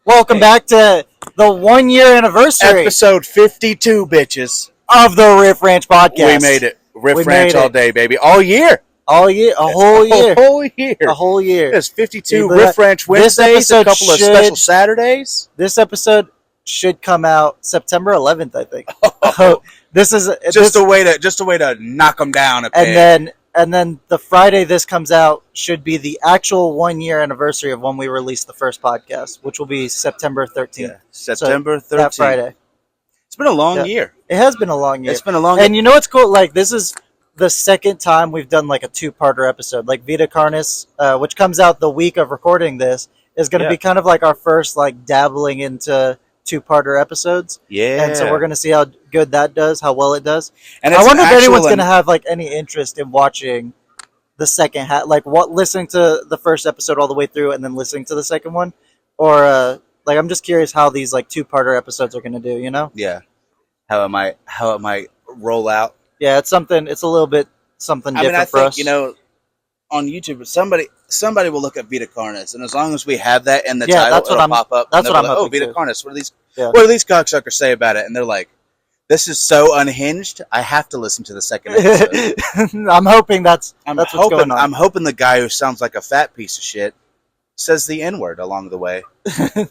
Welcome back to the 1 year anniversary Episode 52, bitches. of the Riff Ranch podcast. We made it. Riff We Ranch made all it. day, baby. All year. All year, a whole year. A whole year. A whole year. There's 52 But Riff Ranch Wednesdays, a episode couple of special Saturdays. This episode should come out September 11th, I think. This is Just a way to knock them down a peg. And then the Friday this comes out should be the actual 1 year anniversary of when we released the first podcast, which will be September 13th. Yeah, September 13th. That Friday. It's been a long year. It has been a long year. It's been a long year. And you know what's cool? Like, this is the second time we've done like a two-parter episode. Like Vita Carnis, which comes out the week of recording this, is going to be kind of like our first like dabbling into two-parter episodes. Yeah. And so we're going to see how good that does, how well it does. And I wonder if anyone's going to have like any interest in watching the second half, like listening to the first episode all the way through and then listening to the second one, or like I'm just curious how these like two-parter episodes are going to do. You know? Yeah. How it might roll out. Yeah, it's something. It's a little bit something different I for think, us. you know, on YouTube, somebody will look at Vita Carnis, and as long as we have that in the title, that's what it'll pop up. That's what I'm like, hoping. Oh, Vita too. Carnis. What do these cocksuckers say about it? And they're like, "This is so unhinged. I have to listen to the second episode." I'm hoping that's what's going on. I'm hoping the guy who sounds like a fat piece of shit says the N-word along the way,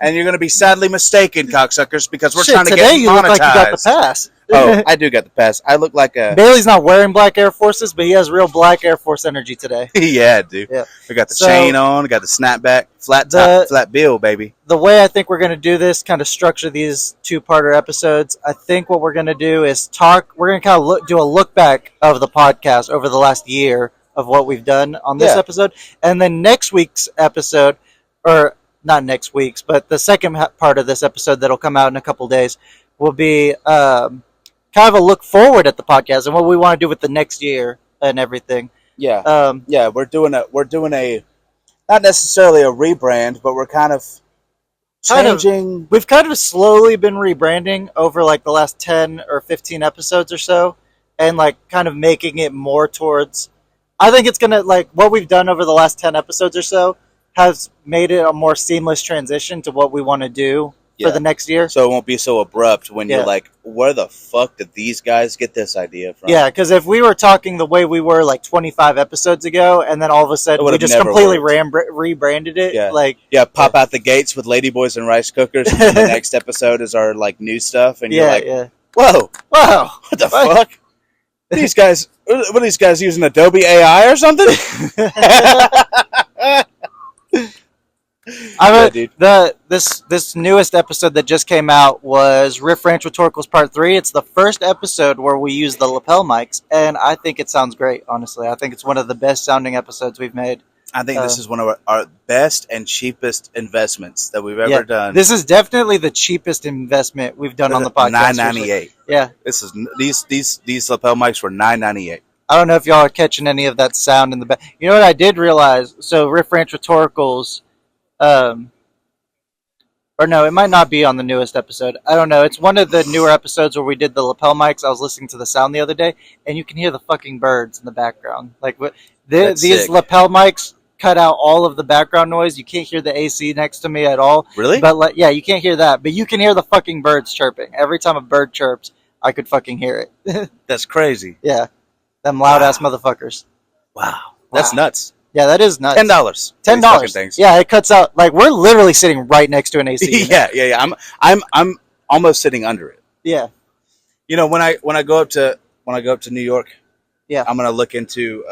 and you're going to be sadly mistaken, cocksuckers, because we're trying to today get monetized. You look like you got the pass. Oh, I do got the pass. I look like a... Bailey's not wearing black Air Forces, but he has real black Air Force energy today. Yeah, dude. Yeah. I got the chain on. I got the snapback. Flat top, flat bill, baby. The way I think we're going to do this, kind of structure these two-parter episodes, I think what we're going to do is we're going to kind of do a look back of the podcast over the last year of what we've done on this episode. And then next week's episode, or not next week's, but the second part of this episode that'll come out in a couple days will be... kind of a look forward at the podcast and what we want to do with the next year and everything. Yeah. We're doing a not necessarily a rebrand, but we're kind of changing. We've kind of slowly been rebranding over like the last 10 or 15 episodes or so, and like kind of making it more towards, I think it's going to, like, what we've done over the last 10 episodes or so has made it a more seamless transition to what we want to do for the next year. So it won't be so abrupt when you're like, where the fuck did these guys get this idea from? Yeah, because if we were talking the way we were like 25 episodes ago, and then all of a sudden we just completely rebranded it, pop out the gates with ladyboys and rice cookers, and the next episode is our like new stuff, and you're like, whoa, what the fuck? These guys, what are these guys using, Adobe AI or something? This newest episode that just came out was Riff Ranch Rhetoricals Part 3. It's the first episode where we use the lapel mics, and I think it sounds great, honestly. I think it's one of the best sounding episodes we've made. I think this is one of our best and cheapest investments that we've ever done. This is definitely the cheapest investment we've done on the podcast. $9.98. Yeah. This is these lapel mics were $9.98. I don't know if y'all are catching any of that sound in the back. You know what I did realize? So Riff Ranch Rhetoricals... or no, it might not be on the newest episode. I don't know. It's one of the newer episodes where we did the lapel mics. I was listening to the sound the other day, and you can hear the fucking birds in the background. Like these lapel mics cut out all of the background noise. You can't hear the AC next to me at all. Really? But you can't hear that. But you can hear the fucking birds chirping. Every time a bird chirps, I could fucking hear it. That's crazy. Yeah. Them loud ass motherfuckers. Wow. That's nuts. Yeah, that is nuts. $10. Yeah, it cuts out. Like, we're literally sitting right next to an AC. Yeah. I'm almost sitting under it. Yeah. You know, when I go up to New York, I'm gonna look into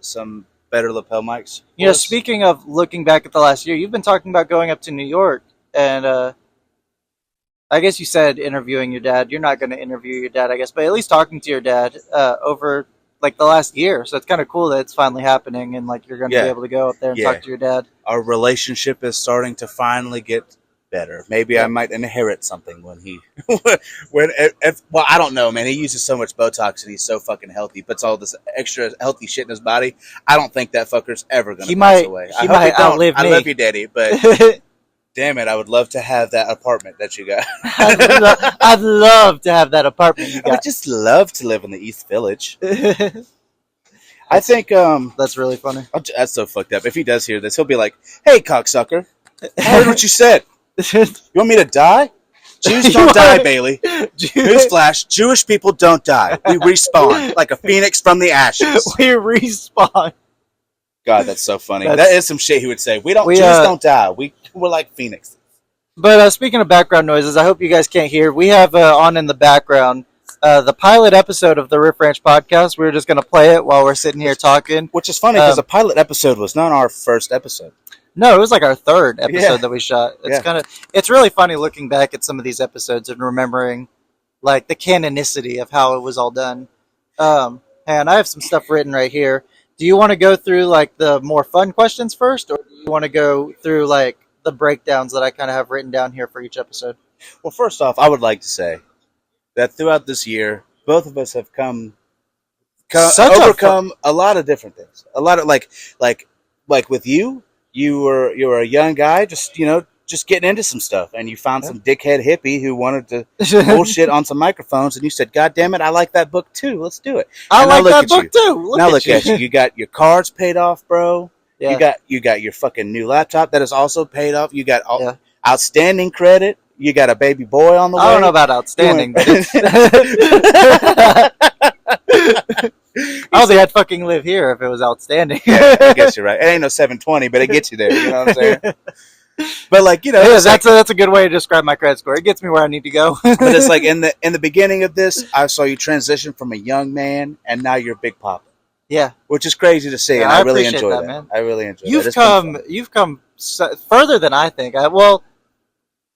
some better lapel mics. You know, speaking of looking back at the last year, you've been talking about going up to New York, and I guess you said interviewing your dad. You're not going to interview your dad, I guess, but at least talking to your dad over like the last year. So it's kind of cool that it's finally happening, and like you're going to be able to go up there and talk to your dad. Our relationship is starting to finally get better. Maybe I might inherit something when he well, I don't know, man. He uses so much Botox and he's so fucking healthy. Puts all this extra healthy shit in his body. I don't think that fucker's ever going to pass away. He might outlive me. I love you, Daddy, but damn it, I would love to have that apartment that you got. I'd love to have that apartment you got. I would just love to live in the East Village. I think that's really funny. That's so fucked up. If he does hear this, he'll be like, "Hey, cocksucker, I heard what you said. You want me to die? Jews don't die, Bailey. Newsflash, Jewish people don't die. We respawn like a phoenix from the ashes. We respawn. God, that's so funny. That is some shit he would say. Jews don't die. We're like phoenixes. But speaking of background noises, I hope you guys can't hear. We have on in the background the pilot episode of the Riff Ranch podcast. We were just going to play it while we're sitting here talking. Which is funny because the pilot episode was not our first episode. No, it was like our third episode that we shot. It's really funny looking back at some of these episodes and remembering like the canonicity of how it was all done. And I have some stuff written right here. Do you want to go through like the more fun questions first, or do you want to go through like the breakdowns that I kind of have written down here for each episode? Well, first off, I would like to say that throughout this year, both of us have overcome a lot of different things. A lot of like with you. You were a young guy, just getting into some stuff, and you found some dickhead hippie who wanted to bullshit on some microphones, and you said, "God damn it, I like that book too. Let's do it." I like that book too. Now look at you. You got your cards paid off, bro. Yeah. You got your fucking new laptop that is also paid off. You got outstanding credit. You got a baby boy on the way. I don't know about outstanding, but I don't think I'd fucking live here if it was outstanding. Yeah, I guess you're right. It ain't no 720, but it gets you there. You know what I'm saying? But like, that's a good way to describe my credit score. It gets me where I need to go. But it's like in the beginning of this, I saw you transition from a young man, and now you're Big Papa. Yeah, which is crazy to see, and I really enjoy that. Man. I really enjoy that. You've come further than I think.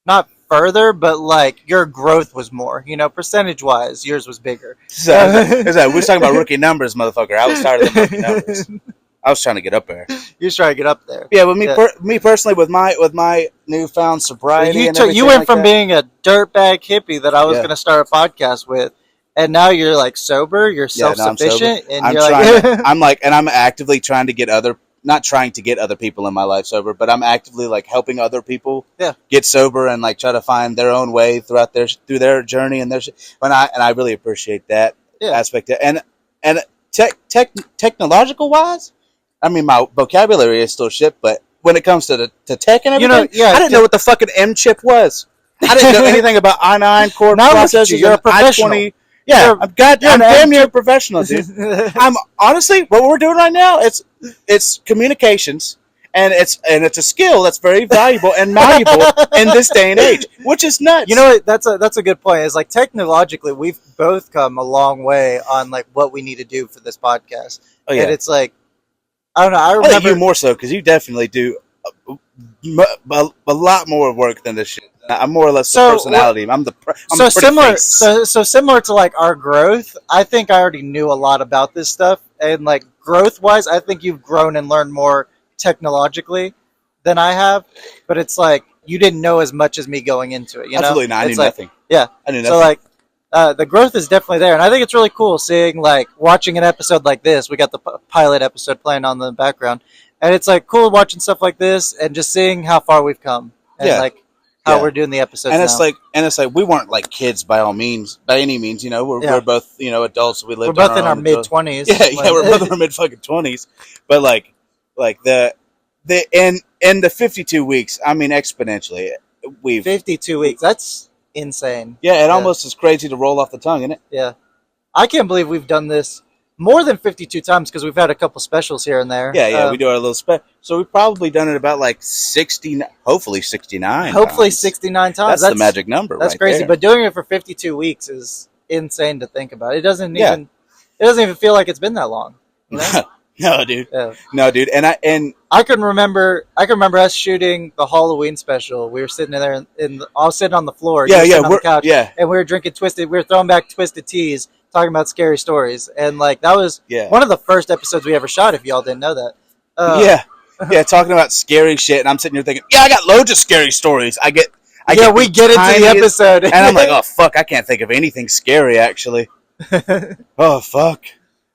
Not further, but like your growth was more. Percentage wise, yours was bigger. We're talking about rookie numbers, motherfucker. I was tired of the rookie numbers. I was trying to get up there. You was trying to get up there. Yeah, with me personally, with my newfound sobriety, you went from being a dirtbag hippie that I was going to start a podcast with, and now you're like sober. You're self-sufficient, and I'm actively trying to not trying to get other people in my life sober, but I'm actively like helping other people get sober and like try to find their own way through their journey and and I really appreciate that aspect. And technological wise, I mean, my vocabulary is still shit, but when it comes to tech and everything, I didn't know what the fucking M chip was. I didn't know anything about i9 core processors. You're a professional. i20. Yeah, I'm damn near a professional, dude. I'm honestly, what we're doing right now, it's communications, and it's a skill that's very valuable and malleable in this day and age, which is nuts. You know what? That's a good point. It's like technologically, we've both come a long way on like what we need to do for this podcast. Oh yeah, and it's like I don't know. I remember think you more so because you definitely do a lot more work than this shit. I'm more or less the personality. I'm similar. So similar to like our growth. I think I already knew a lot about this stuff, and like growth wise, I think you've grown and learned more technologically than I have. But it's like you didn't know as much as me going into it. Absolutely not. I knew nothing. Yeah, I knew nothing. So like the growth is definitely there, and I think it's really cool seeing like watching an episode like this. We got the pilot episode playing on the background, and it's like cool watching stuff like this and just seeing how far we've come. And like how we're doing the episodes and now. It's like we weren't like kids by any means. We're both adults. We lived. We're both in our mid-20s. Yeah, we're both in our mid-fucking-20s. But like the in the 52 weeks, I mean exponentially, 52 weeks. That's insane. Yeah, it almost is crazy to roll off the tongue, isn't it? Yeah, I can't believe we've done this more than 52 times because we've had a couple specials here and there. Yeah, we do our little So we've probably done it about like 60, hopefully 69 Hopefully 69 times. That's the magic number. That's right crazy. there. But doing it for 52 weeks is insane to think about. It doesn't even feel like it's been that long. You know? No, dude. Yeah. No, dude. And I can remember us shooting the Halloween special. We were sitting there I was sitting on the floor. Yeah, on the couch. Yeah. And we were drinking we were throwing back Twisted Teas, talking about scary stories. And like that was one of the first episodes we ever shot, if y'all didn't know that. Talking about scary shit, and I'm sitting here thinking, I got loads of scary stories. We get into the episode, and I'm like, oh fuck, I can't think of anything scary actually. Oh fuck,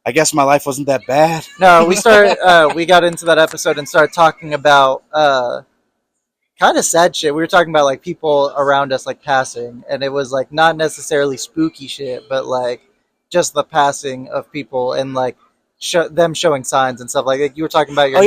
I guess my life wasn't that bad. No, we got into that episode and started talking about kind of sad shit. We were talking about like people around us like passing, and it was like not necessarily spooky shit, but like just the passing of people and like them showing signs and stuff like that. You were talking about your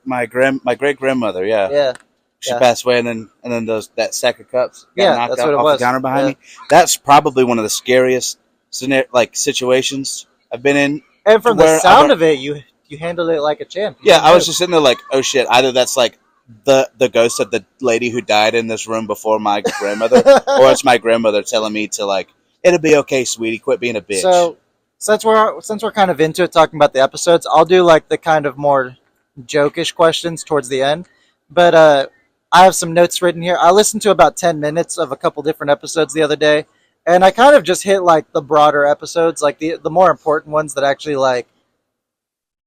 my great grandmother. Yeah. She passed away, and then that stack of cups got knocked that's out what it off was. the counter behind me. That's probably one of the scariest situations I've been in. And from the sound of it, you handled it like a champ. I was just sitting there like, oh shit, either that's like the ghost of the lady who died in this room before my grandmother, or it's my grandmother telling me to like, it'll be okay, sweetie, quit being a bitch. So since we're kind of into it, talking about the episodes, I'll do like the kind of more jokish questions towards the end. But I have some notes written here. I listened to about 10 minutes of a couple different episodes the other day, and I kind of just hit like the broader episodes, like the more important ones that actually like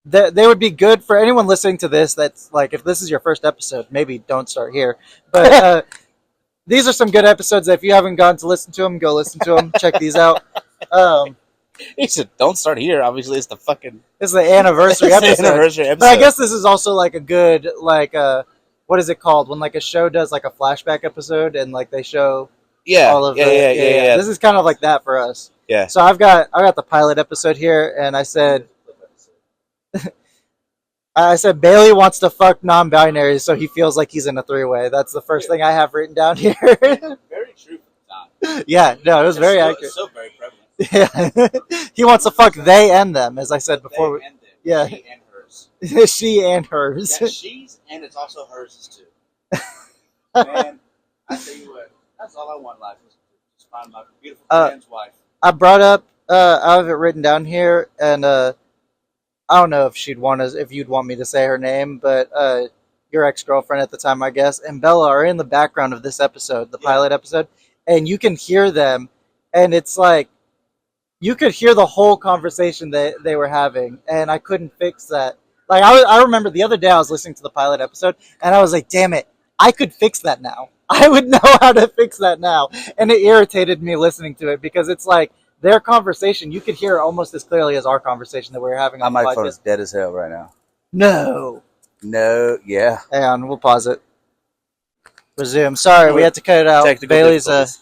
they would be good for anyone listening to this. That's like, if this is your first episode, maybe don't start here. But these are some good episodes that if you haven't gone to listen to them, go listen to them. Check these out. He said, "Don't start here." Obviously, it's the anniversary episode. Anniversary episode. But I guess this is also like a good what is it called when like a show does like a flashback episode and like they show all of yeah. This is kind of like that for us. Yeah. So I got the pilot episode here, and I said Bailey wants to fuck non-binaries, so he feels like he's in a three-way. That's the first thing I have written down here. Very true for the time. Yeah, no, it was very accurate. It's still very prevalent. Yeah, he wants to fuck they and them, as I said before. They and them. Yeah, she and hers. She and hers. Yeah, she's and it's also hers too. Man, I tell you what, that's all I want in life is to find my beautiful friend's wife. I brought up, I have it written down here, and I don't know if you'd want me to say her name, but your ex-girlfriend at the time, I guess, and Bella are in the background of this episode, the pilot episode, and you can hear them, and it's like, you could hear the whole conversation that they were having, and I couldn't fix that. Like, I remember the other day I was listening to the pilot episode, and I was like, damn it, I could fix that now. I would know how to fix that now. And it irritated me listening to it, because it's like, their conversation, you could hear it almost as clearly as our conversation that we were having on the podcast. My phone is dead as hell right now. No, yeah. Hang on, we'll pause it. Resume. Sorry, we had to cut it out.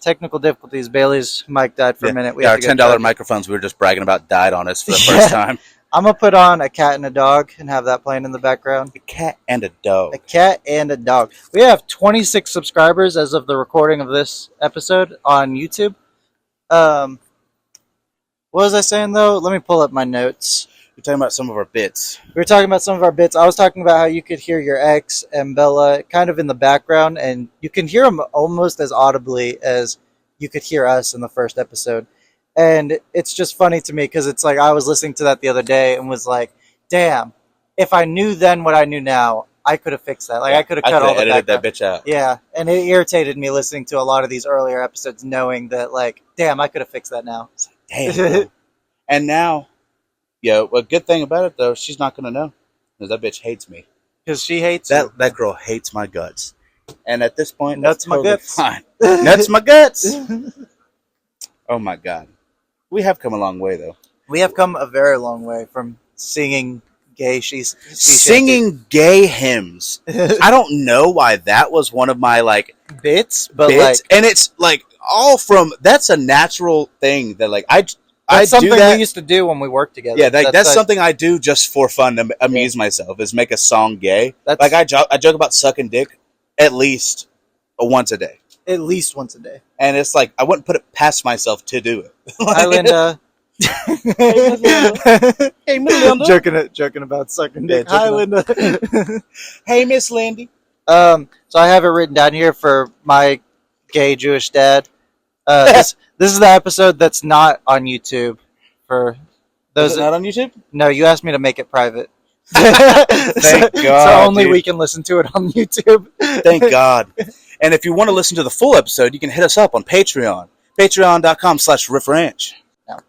Technical difficulties. Bailey's mic died for a minute. Our $10 microphones we were just bragging about died on us for the first time. I'm going to put on A Cat and a Dog and have that playing in the background. A cat and a dog. A cat and a dog. We have 26 subscribers as of the recording of this episode on YouTube. What was I saying, though? Let me pull up my notes. We're talking about some of our bits. We were talking about some of our bits. I was talking about how you could hear your ex and Bella kind of in the background, and you can hear them almost as audibly as you could hear us in the first episode. And it's just funny to me because it's like I was listening to that the other day and was like, damn, if I knew then what I knew now, I could have fixed that. Like, I could have cut all the edited that bitch out. Yeah, and it irritated me listening to a lot of these earlier episodes knowing that, like, damn, I could have fixed that now. Damn. And now, a good thing about it, though, she's not going to know. Because that bitch hates me. Because she hates you. That girl hates my guts. And at this point, nuts my totally guts. Fine. Nuts my guts. Oh, my God. We have come a long way, though. We have come a very long way from singing gay singing gay hymns. I don't know why that was one of my, like, bits. But like, and it's, like, all from, that's a natural thing that, like, That's something we used to do when we worked together. Yeah, that's something I do just for fun to amuse myself, is make a song gay. Like, I joke about sucking dick at least once a day. At least once a day. And it's like, I wouldn't put it past myself to do it. Hi, Linda. Hey, Miss Linda. Joking about sucking dick. Yeah, hi, Linda. Hey, Miss Lindy. So I have it written down here for my gay Jewish dad. This is the episode that's not on YouTube. For those, is it not on YouTube? No, you asked me to make it private. Thank God. So only we can listen to it on YouTube. Thank God. And if you want to listen to the full episode, you can hit us up on Patreon. Patreon.com/RiffRanch. No.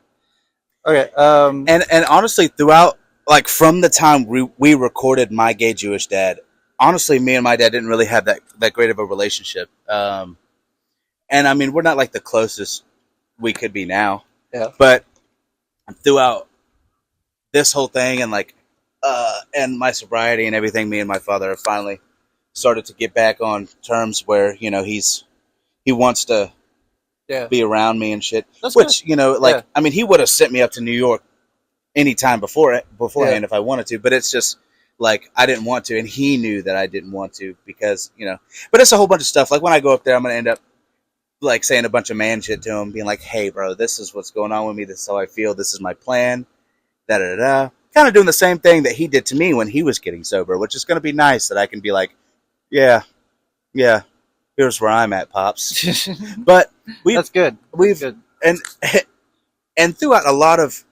Okay. And honestly, throughout, like, from the time we recorded My Gay Jewish Dad, honestly, me and my dad didn't really have that great of a relationship. And I mean, we're not like the closest we could be now. Yeah. But throughout this whole thing and like and my sobriety and everything, me and my father have finally started to get back on terms where, he wants to be around me and shit. That's which, good. I mean, he would have sent me up to New York anytime beforehand if I wanted to, but it's just like I didn't want to, and he knew that I didn't want to because, you know, but it's a whole bunch of stuff. Like when I go up there, I'm going to end up like saying a bunch of man shit to him, being like, hey, bro, this is what's going on with me. This is how I feel. This is my plan. Da-da-da-da. Kind of doing the same thing that he did to me when he was getting sober, which is going to be nice that I can be like, yeah, here's where I'm at, Pops. But that's good. We've good. And throughout a lot of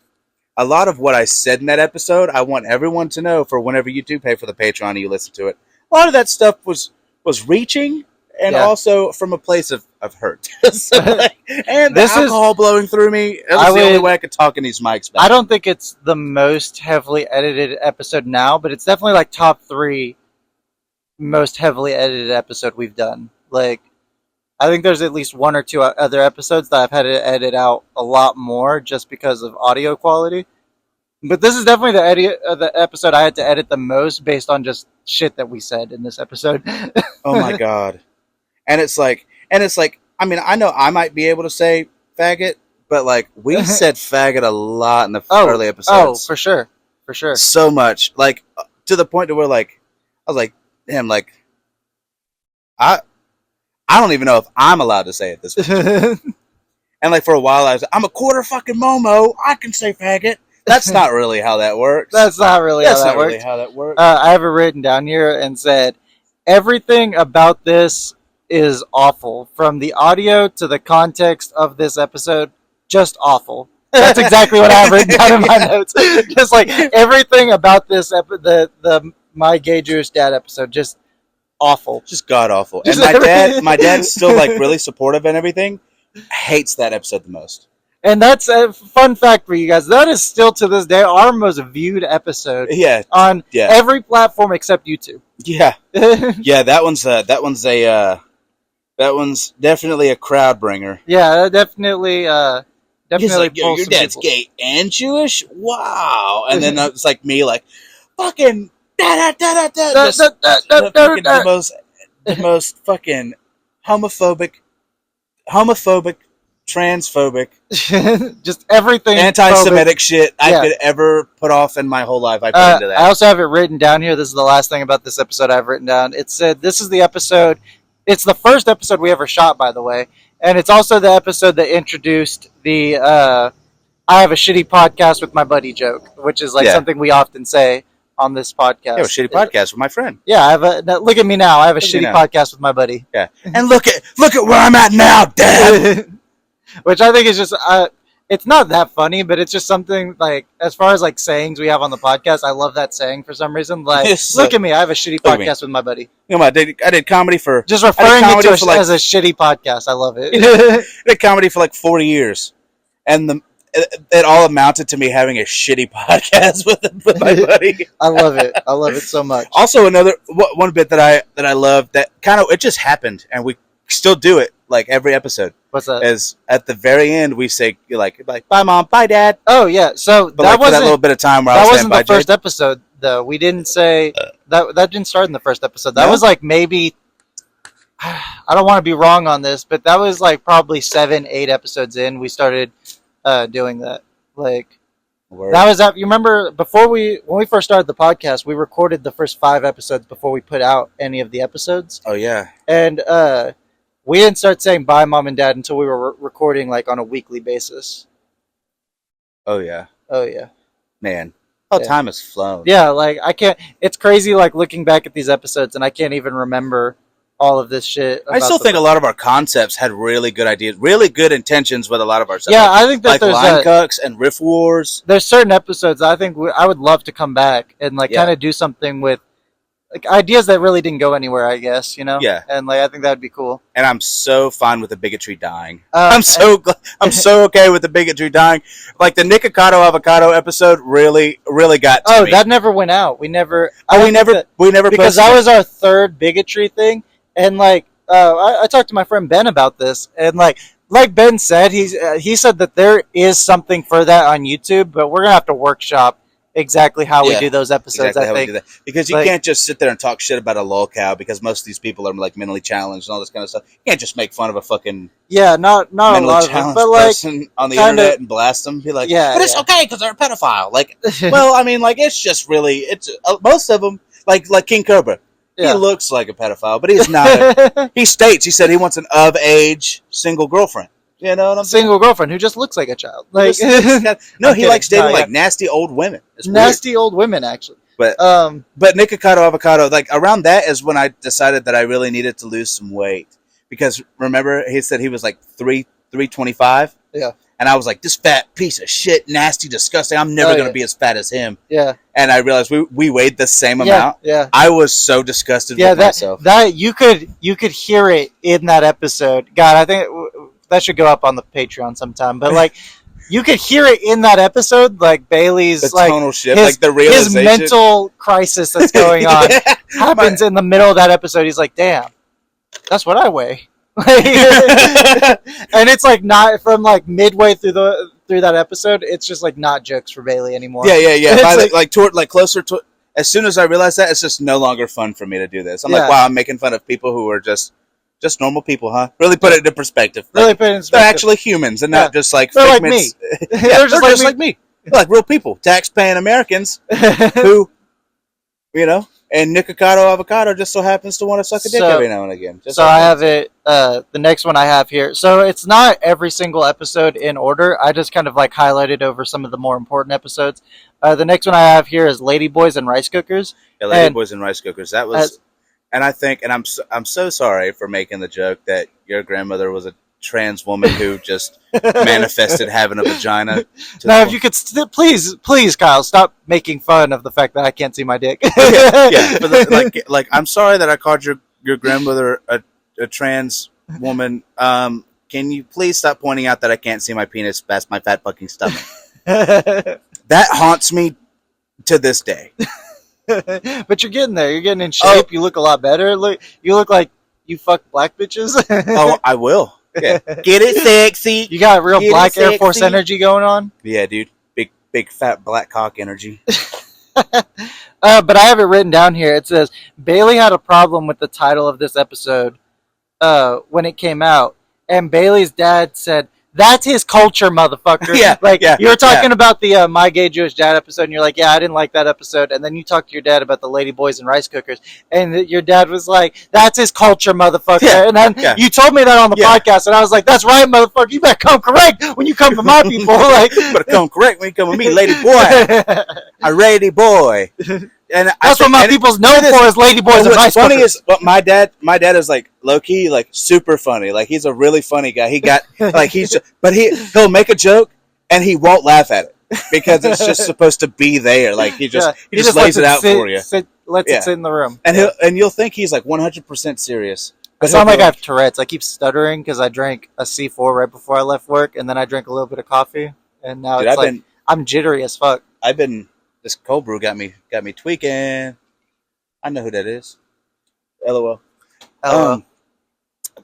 what I said in that episode, I want everyone to know for whenever you do pay for the Patreon and you listen to it, a lot of that stuff was reaching and also from a place of hurt. So, like, and the alcohol blowing through me, that was the only way I could talk in these mics back. I don't think it's the most heavily edited episode now, but it's definitely like top 3 most heavily edited episode we've done. Like, I think there's at least 1 or 2 other episodes that I've had to edit out a lot more just because of audio quality. But this is definitely the episode I had to edit the most based on just shit that we said in this episode. Oh my God. And it's like, I mean, I know I might be able to say faggot, but like we said faggot a lot in the early episodes. Oh, for sure. So much, like to the point to where like, I was like, damn, like, I don't even know if I'm allowed to say it this way. And like for a while I was, I'm a quarter fucking Momo. I can say faggot. That's not really how that works. That's not really how that works. I have it written down here and said, everything about this is awful. From the audio to the context of this episode, just awful. That's exactly what I have written down in my notes. Just like everything about this, the My Gay Jewish Dad episode, just awful. Just god awful. And my dad's still like really supportive and everything. Hates that episode the most. And that's a fun fact for you guys. That is still to this day our most viewed episode. Yeah. On every platform except YouTube. Yeah. Yeah, that one's definitely a crowd bringer. Yeah, definitely He's like, yo, your dad's gay and Jewish? Wow. And then it's like me like, fucking the most fucking homophobic, transphobic, just everything anti-Semitic shit I could ever put off in my whole life. I put into that. I also have it written down here. This is the last thing about this episode I've written down. It said this is the episode. It's the first episode we ever shot, by the way, and it's also the episode that introduced the "I have a shitty podcast with my buddy" joke, which is like something we often say on this podcast. I have a shitty podcast with my friend. Yeah, look at me now. I have a shitty podcast with my buddy. Yeah, and look at where I'm at now, Dad. Which I think is just, it's not that funny, but it's just something like, as far as like sayings we have on the podcast, I love that saying for some reason. Like, look at me, I have a shitty podcast with my buddy. You know, I did comedy for just referring it to as a shitty podcast. I love it. I did comedy for like 4 years, and it all amounted to me having a shitty podcast with my buddy. I love it so much. Also, one bit that I love that kind of it just happened, and we still do it like every episode. What's that? Is at the very end we say like bye mom, bye dad. Oh yeah, so but that wasn't that little bit of time where I was wasn't the first episode though. We didn't say that didn't start in the first episode. That was like maybe I don't want to be wrong on this, but that was like probably 7-8 episodes in. We started doing that. Like that was you remember when we first started the podcast, we recorded the first 5 episodes before we put out any of the episodes. Oh yeah, and we didn't start saying bye, Mom and Dad, until we were recording like on a weekly basis. Oh yeah. Man, time has flown. Yeah, like I can't. It's crazy, like looking back at these episodes, and I can't even remember all of this shit. I still think a lot of our concepts had really good ideas, really good intentions with a lot of our stuff. Yeah, I think that like there's line cucks and riff wars. There's certain episodes I think I would love to come back and like kind of do something with. Like ideas that really didn't go anywhere, I guess, you know. Yeah, and like I think that'd be cool. And I'm so fine with the bigotry dying. I'm so okay with the bigotry dying. Like the Nikocado Avocado episode really got to me. That never went out. We never. We never because that was our third bigotry thing, and like I talked to my friend Ben about this, and like Ben said, he said that there is something for that on YouTube, but we're gonna have to workshop exactly how we do those episodes. I think because you can't just sit there and talk shit about a lolcow because most of these people are like mentally challenged and all this kind of stuff. You can't just make fun of a fucking not a lot of them, but like on the internet and blast them. Be like, but it's okay because they're a pedophile. Like, well, I mean, like it's just really most of them like King Cobra. Yeah. He looks like a pedophile, but he's not. He states, he said he wants an of-age single girlfriend. You know what I'm saying? Single girlfriend who just looks like a child. Like, no, he likes dating like nasty old women. It's nasty old women, actually. But Nikocado Avocado, like around that is when I decided that I really needed to lose some weight. Because remember, he said he was like 325? Yeah. And I was like, this fat piece of shit, nasty, disgusting. I'm never going to be as fat as him. Yeah. And I realized we weighed the same amount. Yeah. I was so disgusted with myself. That you could hear it in that episode. God, I think that should go up on the Patreon sometime. But like, you could hear it in that episode, like Bailey's the like tonal shift, like the realization. His mental crisis that's going on happens in the middle of that episode. He's like, damn, that's what I weigh. And it's like not from like midway through that episode, it's just like not jokes for Bailey anymore. Yeah. Closer to, as soon as I realized that, it's just no longer fun for me to do this. I'm like, wow, I'm making fun of people who are just normal people, huh? Really put it into perspective. They're actually humans and not just like they're figments. Like me. They're just like me. They're like real people, tax-paying Americans who, you know. And Nikocado Avocado just so happens to want to suck a dick every now and again. I have it, the next one I have here. So it's not every single episode in order. I just kind of like highlighted over some of the more important episodes. The next one I have here is Ladyboys and Rice Cookers. Yeah, Ladyboys and Rice Cookers. That was, and I think, and I'm so sorry for making the joke that your grandmother was a trans woman who just manifested having a vagina. Now, if you could please, Kyle, stop making fun of the fact that I can't see my dick. Like I'm sorry that I called your grandmother a trans woman. Can you please stop pointing out that I can't see my penis past my fat fucking stomach? That haunts me to this day. But you're getting there. You're getting in shape. Oh. You look a lot better. You look like you fuck black bitches. Oh, I will. Yeah. Get it sexy. You got real black Air Force energy going on. Yeah, dude. Big fat black cock energy. But I have it written down here. It says Bailey had a problem with the title of this episode when it came out, and Bailey's dad said, "That's his culture, motherfucker." You were talking about the My Gay Jewish Dad episode, and you're like, "Yeah, I didn't like that episode." And then you talked to your dad about the Ladyboys and Rice Cookers, and your dad was like, "That's his culture, motherfucker." Yeah, and then you told me that on the podcast, and I was like, "That's right, motherfucker. You better come correct when you come to my people." Like, you better come correct when you come with me, lady boy. A lady boy. And that's what my people's known for is Ladyboys and Rice Cookers. Funny is, but my dad is like low key, like super funny. Like he's a really funny guy. He got like he'll make a joke and he won't laugh at it because it's just supposed to be there. Like he just lays it out for you. Lets it sit in the room, and you'll think he's like 100% serious. I sound like I have Tourette's. I keep stuttering because I drank a C4 right before I left work, and then I drank a little bit of coffee, and now I'm jittery as fuck. This cold brew got me tweaking. I know who that is. LOL.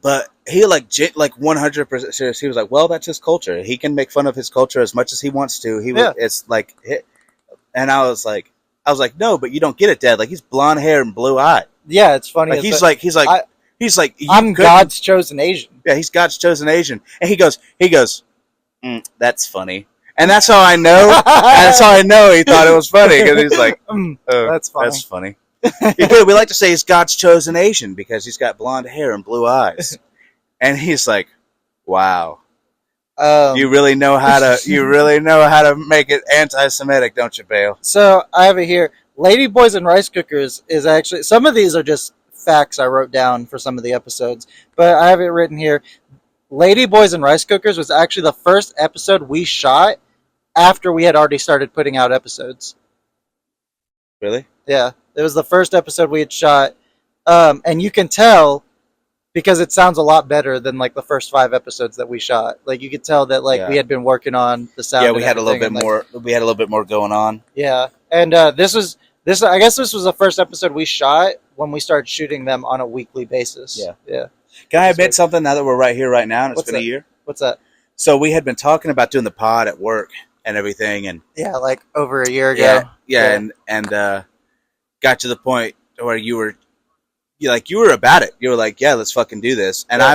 But he like 100% serious. He was like, "Well, that's his culture. He can make fun of his culture as much as he wants to." It's like, and I was like, "No, but you don't get it, Dad. Like he's blonde hair and blue eyed." Yeah, it's funny. Like, he's like, I'm God's chosen Asian. Yeah, he's God's chosen Asian, and he goes, "That's funny." And that's how I know. That's how I know he thought it was funny because he's like, "That's funny." That's funny. We like to say he's God's chosen Asian because he's got blonde hair and blue eyes, and he's like, "Wow, you really know how to make it anti-Semitic, don't you, Bale?" So I have it here. Ladyboys and Rice Cookers is actually, some of these are just facts I wrote down for some of the episodes, but I have it written here. Ladyboys and Rice Cookers was actually the first episode we shot after we had already started putting out episodes. Really? Yeah. It was the first episode we had shot. And you can tell because it sounds a lot better than like the first 5 episodes that we shot. Like you could tell that we had been working on the sound. Yeah, we had a little bit more. We had a little bit more going on. Yeah. And this was I guess this was the first episode we shot when we started shooting them on a weekly basis. Yeah. Yeah. Can I admit something now that we're right here, right now, and it's been a year? What's that? So we had been talking about doing the pod at work and everything, and like over a year ago. Yeah. And got to the point where you were about it. You were like, "Yeah, let's fucking do this." And I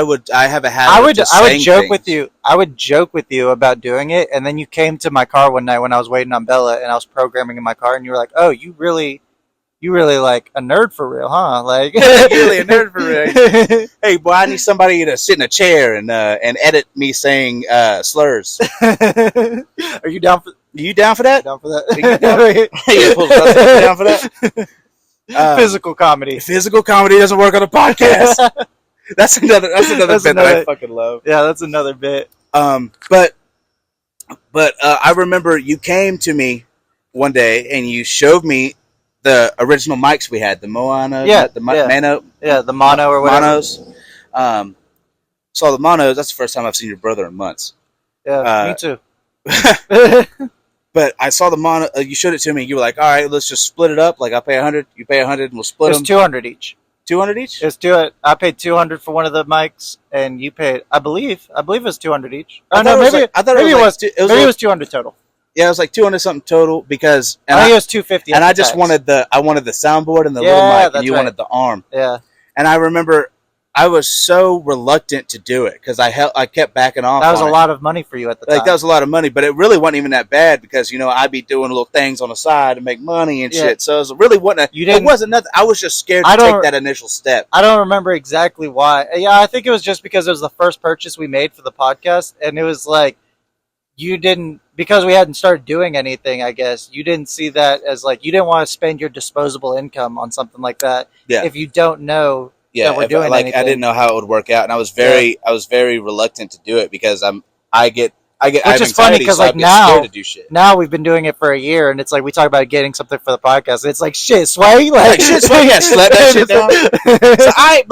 have a habit. I would joke with you. I would joke with you about doing it, and then you came to my car one night when I was waiting on Bella, and I was programming in my car, and you were like, "Oh, you really You really like a nerd for real, huh? Like You're really a nerd for real. Hey, boy, I need somebody to sit in a chair and edit me saying slurs. Are you down for? You down for that? Down for that? You down for that? Physical comedy. Physical comedy doesn't work on a podcast. That's another bit that I fucking love. Yeah, that's another bit. But I remember you came to me one day and you showed me the original mics we had, the Moano, Mano, the mono or whatever. Monos. Saw the monos. That's the first time I've seen your brother in months. Yeah, me too. But I saw the mono. You showed it to me. You were like, "All right, let's just split it up. Like I pay 100, you pay 100, and we'll split them." It's 200 each. 200 each. I paid 200 for one of the mics, and you paid. I believe it was 200 each. I thought it was 200 total. Yeah, it was like 200 something total because I think it was 250. And I just wanted the soundboard and the little mic, and you wanted the arm. Yeah. And I remember I was so reluctant to do it because I kept backing off. That was a lot of money for you at the time. Like that was a lot of money, but it really wasn't even that bad because I'd be doing little things on the side to make money and shit. So it really wasn't. It wasn't nothing. I was just scared to take that initial step. I don't remember exactly why. Yeah, I think it was just because it was the first purchase we made for the podcast, and it was like because we hadn't started doing anything. I guess you didn't see that as like you didn't want to spend your disposable income on something like that. Yeah. If you don't know. Yeah, I didn't know how it would work out, and I was very reluctant to do it because I get which is funny because like now we've been doing it for a year, and it's like we talk about getting something for the podcast, and it's like shit, Sway, like shit, Sway, yeah, slap that shit down. It's all right,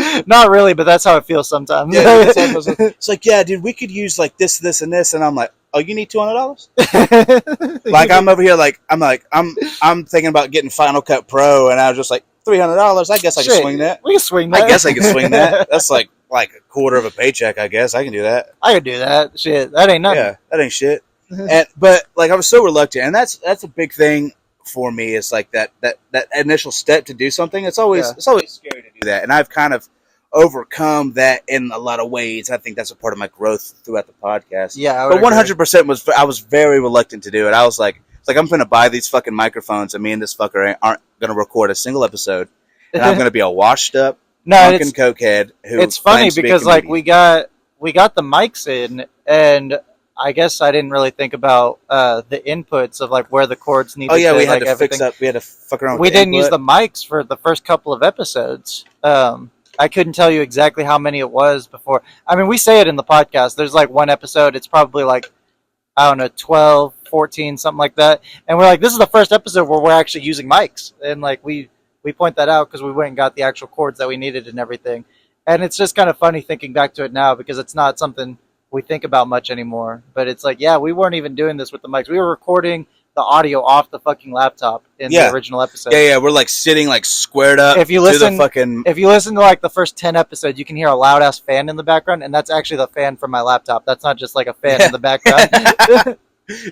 blood. Not really, but that's how it feels sometimes. Yeah, it's like, yeah, dude, we could use like this, and this, and I'm like, oh, you need $200? Like I'm over here, like I'm thinking about getting Final Cut Pro, and I was just like $300. I guess I can swing that. We can swing that. I guess I can swing that. That's like a quarter of a paycheck. I guess I can do that. I could do that. Shit, that ain't nothing. Yeah, that ain't shit. But like I was so reluctant, and that's a big thing for me. Is like that initial step to do something. It's always scary to do that, and I've kind of overcome that in a lot of ways. I think that's a part of my growth throughout the podcast. Yeah, but 100% I was very reluctant to do it. I was like, it's like I'm going to buy these fucking microphones, and me and this fucker aren't going to record a single episode, and I'm going to be a washed up drunken cokehead. It's funny because like we got the mics in, and I guess I didn't really think about the inputs of like where the cords needed. Oh yeah, to, we had like, to everything. fix up. We had to fuck around. We didn't use the mics for the first couple of episodes. I couldn't tell you exactly how many it was before. I mean, we say it in the podcast. There's like one episode. It's probably like, I don't know, 12, 14, something like that. And we're like, this is the first episode where we're actually using mics. And like we point that out because we went and got the actual cords that we needed and everything. And it's just kind of funny thinking back to it now because it's not something we think about much anymore. But it's like, yeah, we weren't even doing this with the mics. We were recording the audio off the fucking laptop in the original episode. Yeah, we're like sitting like squared up. If you listen to like the first 10 episodes, you can hear a loud ass fan in the background, and that's actually the fan from my laptop. That's not just like a fan in the background.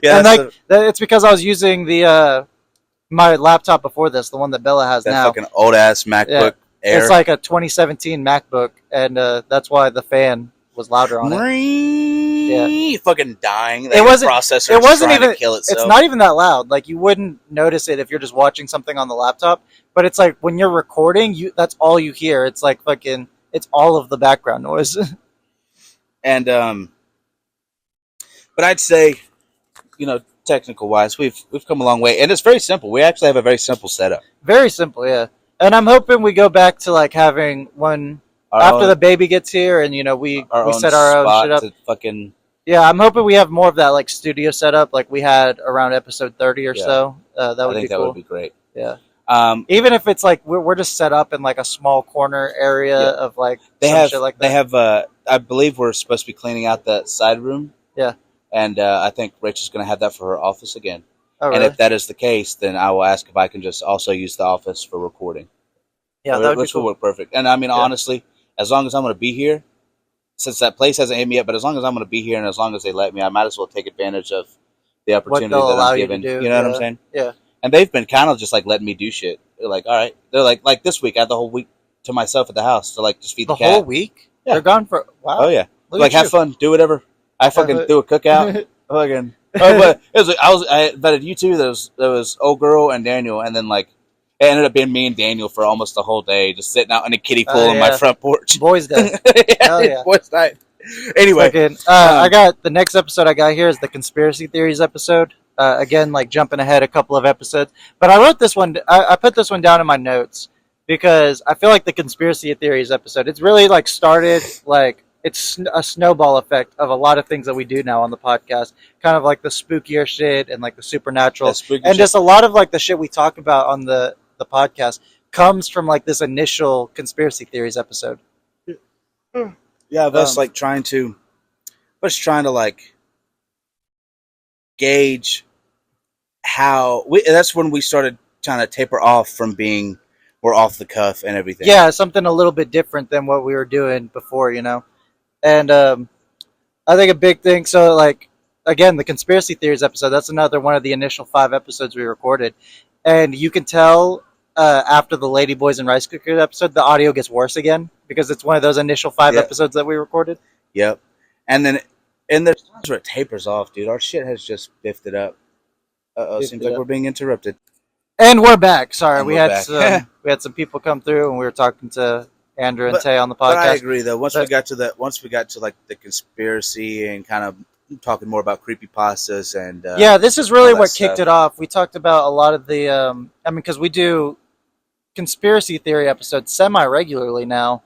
Yeah, and like it's because I was using the my laptop before this, the one that Bella has now. Fucking old ass MacBook Air. It's like a 2017 MacBook, and that's why the fan was louder on it. Yeah, fucking dying. It wasn't. Processor. It wasn't even. To kill itself. It's not even that loud. Like you wouldn't notice it if you're just watching something on the laptop. But it's like when you're recording, that's all you hear. It's like fucking. It's all of the background noise. And but I'd say, technical wise, we've come a long way, and it's very simple. We actually have a very simple setup. Very simple, yeah. And I'm hoping we go back to like having one. After the baby gets here, and we set our own shit up. Fucking yeah, I'm hoping we have more of that like studio setup, like we had around episode 30 or so. That would be cool. That would be great. Yeah. Even if it's like we're just set up in like a small corner area of like shit like that. They have. I believe we're supposed to be cleaning out that side room. Yeah. And I think Rachel's going to have that for her office again. Oh, really? And if that is the case, then I will ask if I can just also use the office for recording. Yeah, that would be cool. Will work perfect. And I mean, honestly. As long as I'm going to be here, since that place hasn't hit me yet, but as long as I'm going to be here and as long as they let me, I might as well take advantage of the opportunity that I'm given. You know what I'm saying? Yeah. And they've been kind of just like letting me do shit. They're like, all right. They're like this week, I had the whole week to myself at the house to like just feed the cat. The whole week? Yeah. They're gone for, wow. Oh, yeah. Like, have fun, do whatever. I fucking do a cookout. Fucking. But I invited you two. There was old girl and Daniel, and then like it ended up being me and Daniel for almost the whole day, just sitting out in a kiddie pool on my front porch. Boys' day. Hell yeah. Boys' night. Anyway, I got the next episode I got here is the conspiracy theories episode. Again, like jumping ahead a couple of episodes, but I wrote this one. I put this one down in my notes because I feel like the conspiracy theories episode. It's really like started like it's a snowball effect of a lot of things that we do now on the podcast. Kind of like the spookier shit and like the supernatural, and just a lot of like the shit we talk about on the podcast comes from like this initial conspiracy theories episode. Yeah, us like trying to like gauge how that's when we started trying to taper off from being we're off the cuff and everything. Yeah, something a little bit different than what we were doing before, you know. And I think a big thing. So, like again, the conspiracy theories episode. That's another one of the initial 5 episodes we recorded, and you can tell after the Lady Boys and Rice Cookers episode, the audio gets worse again because it's one of those initial 5 episodes that we recorded. Yep. And then there's times where it tapers off, dude. Our shit has just biffed it up. Seems like we're being interrupted. And we're back. Sorry, we had some people come through, and we were talking to Andrew and Tay on the podcast. But I agree, though. Once we got to like the conspiracy and kind of talking more about creepypastas and this is really what kicked it off. We talked about a lot of the because we do conspiracy theory episodes semi-regularly now,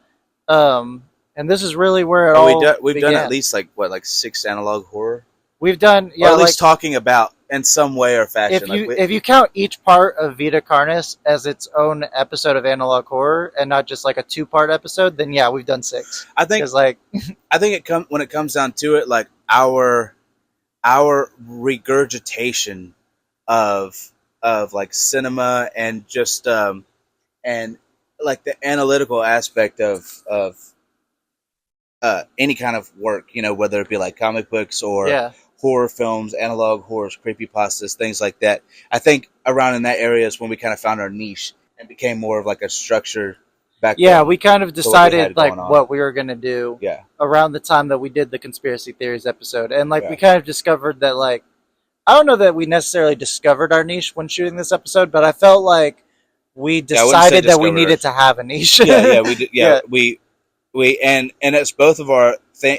and this is really where we've done at least like 6 analog horror. We've done or at least talking about in some way or fashion. If you count each part of Vita Carnis as its own episode of analog horror and not just like a 2-part episode, then yeah, we've done 6. I think when it comes down to it, like our regurgitation of like cinema and just and like the analytical aspect of any kind of work, you know, whether it be like comic books or horror films, analog horrors, creepypastas, things like that. I think around in that area is when we kind of found our niche and became more of like a structure back then. Yeah, we kind of decided like what we were going to do around the time that we did the conspiracy theories episode. And like we kind of discovered that like, I don't know that we necessarily discovered our niche when shooting this episode, but I felt like we decided that we needed to have a niche. We did. Yeah, we and it's both of our thing.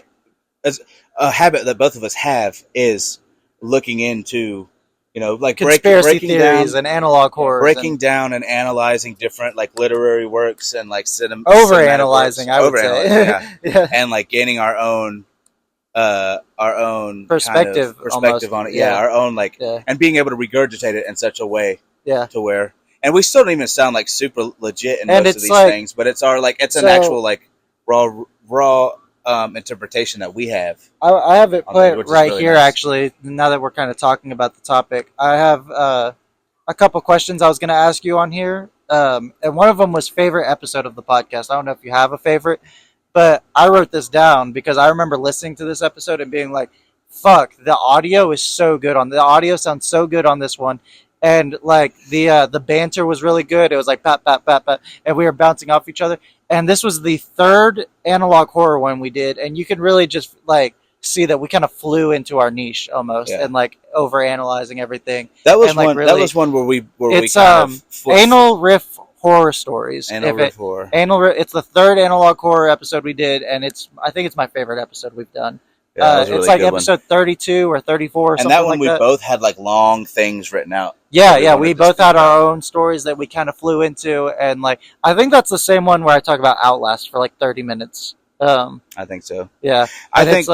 As a habit that both of us have is looking into, you know, like conspiracy theories and analog horror, breaking down and analyzing different like literary works and like overanalyzing. I would say, and like gaining our own perspective on it. Our own and being able to regurgitate it in such a way, to where, and we still don't even sound like super legit in most of these things, but it's an actual like raw interpretation that we have. I have it put right here, nice. Actually, now that we're kind of talking about the topic. I have a couple questions I was going to ask you on here. And one of them was favorite episode of the podcast. I don't know if you have a favorite, but I wrote this down because I remember listening to this episode and being like, fuck, the audio is so good the audio sounds so good on this one. And like the banter was really good. It was like pat, pat, pat, pat, and we were bouncing off each other. And this was the 3rd analog horror one we did, and you can really just like see that we kind of flew into our niche almost, and like over analyzing everything. That was one. Really, that was one where it's anal riff horror stories. Anal riff horror. It's the 3rd analog horror episode we did, and I think it's my favorite episode we've done. Really it's like episode 32 or 34 or something like that. And that one we both had like long things written out. Yeah, we both had our own stories that we kind of flew into, and like I think that's the same one where I talk about Outlast for like 30 minutes. I think so. Yeah, I think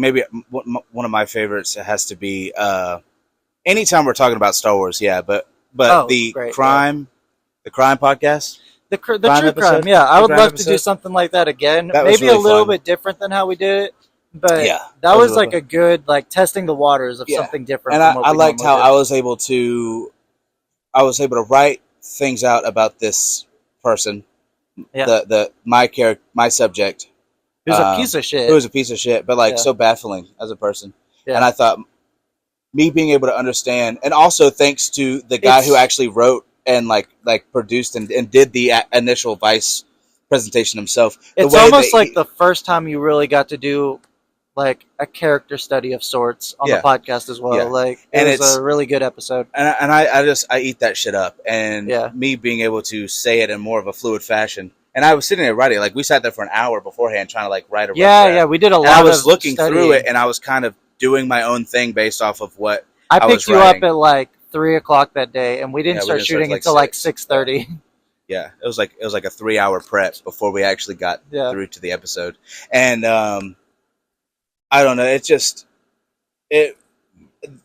maybe one of my favorites has to be anytime we're talking about Star Wars. Yeah, but the crime podcast. The true crime. Yeah, I would love to do something like that again. Maybe a little bit different than how we did it. But that was like a good testing the waters of something different. And I liked how I was able to write things out about this person, my subject, who's a piece of shit. Who was a piece of shit, but so baffling as a person. Yeah. And I thought me being able to understand, and also thanks to the guy who actually wrote and like produced and did the initial Vice presentation himself. It's almost like the first time you really got to do like a character study of sorts on the podcast as well. Yeah. Like and it was a really good episode. And I eat that shit up. And Yeah. me being able to say it in more of a fluid fashion. And I was sitting there writing, like we sat there for an hour beforehand trying to like write a rough draft. Yeah, we did a lot. And I was looking studying through it, and I was kind of doing my own thing based off of what I was picked you writing. up at like 3:00 that day, and we didn't start shooting like until like 6:30. Yeah, it was like a 3-hour prep before we actually got through to the episode. And I don't know,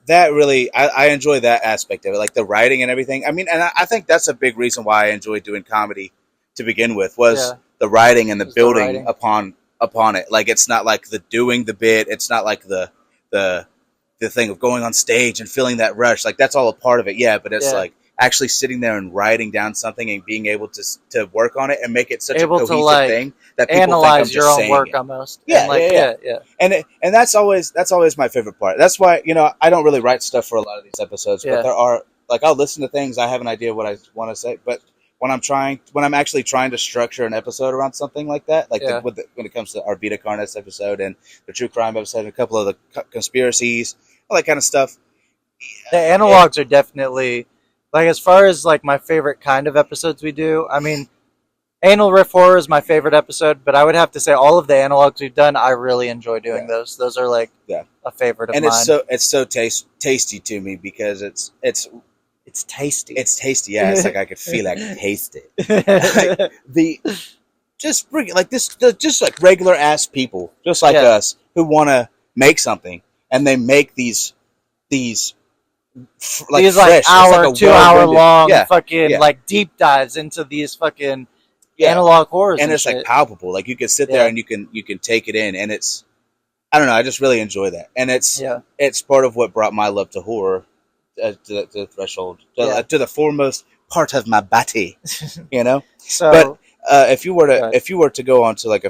that really I enjoy that aspect of it, like the writing and everything. I mean, and I think that's a big reason why I enjoyed doing comedy to begin with was the writing and the building upon it. Like it's not like the doing the bit, it's not like the thing of going on stage and feeling that rush. Like that's all a part of it, but it's like actually sitting there and writing down something and being able to work on it and make it such a cohesive thing that people analyze think I'm your own work almost. Yeah. And that's always my favorite part. That's why, I don't really write stuff for a lot of these episodes, but there are, like, I'll listen to things, I have an idea of what I want to say, but when I'm actually trying to structure an episode around something like that, like when it comes to our Vita Carnes episode and the true crime episode and a couple of the conspiracies, all that kind of stuff. The analogs are definitely, like, as far as like my favorite kind of episodes we do, I mean, Anal Riff Horror is my favorite episode, but I would have to say all of the analogs we've done, I really enjoy doing those. Those are like a favorite of mine. And it's so tasty to me because it's tasty. It's tasty, yeah. It's like I could feel I could taste it. Like just like regular ass people, just like us, who want to make something, and they make these like fresh, hour, like 2 hour long fucking like deep dives into these fucking analog horrors, and it's like palpable. Like you can sit there and you can take it in, and it's, I don't know, I just really enjoy that, and it's part of what brought my love to horror. To the threshold, to the foremost part of my body, So, but if you were to go on to like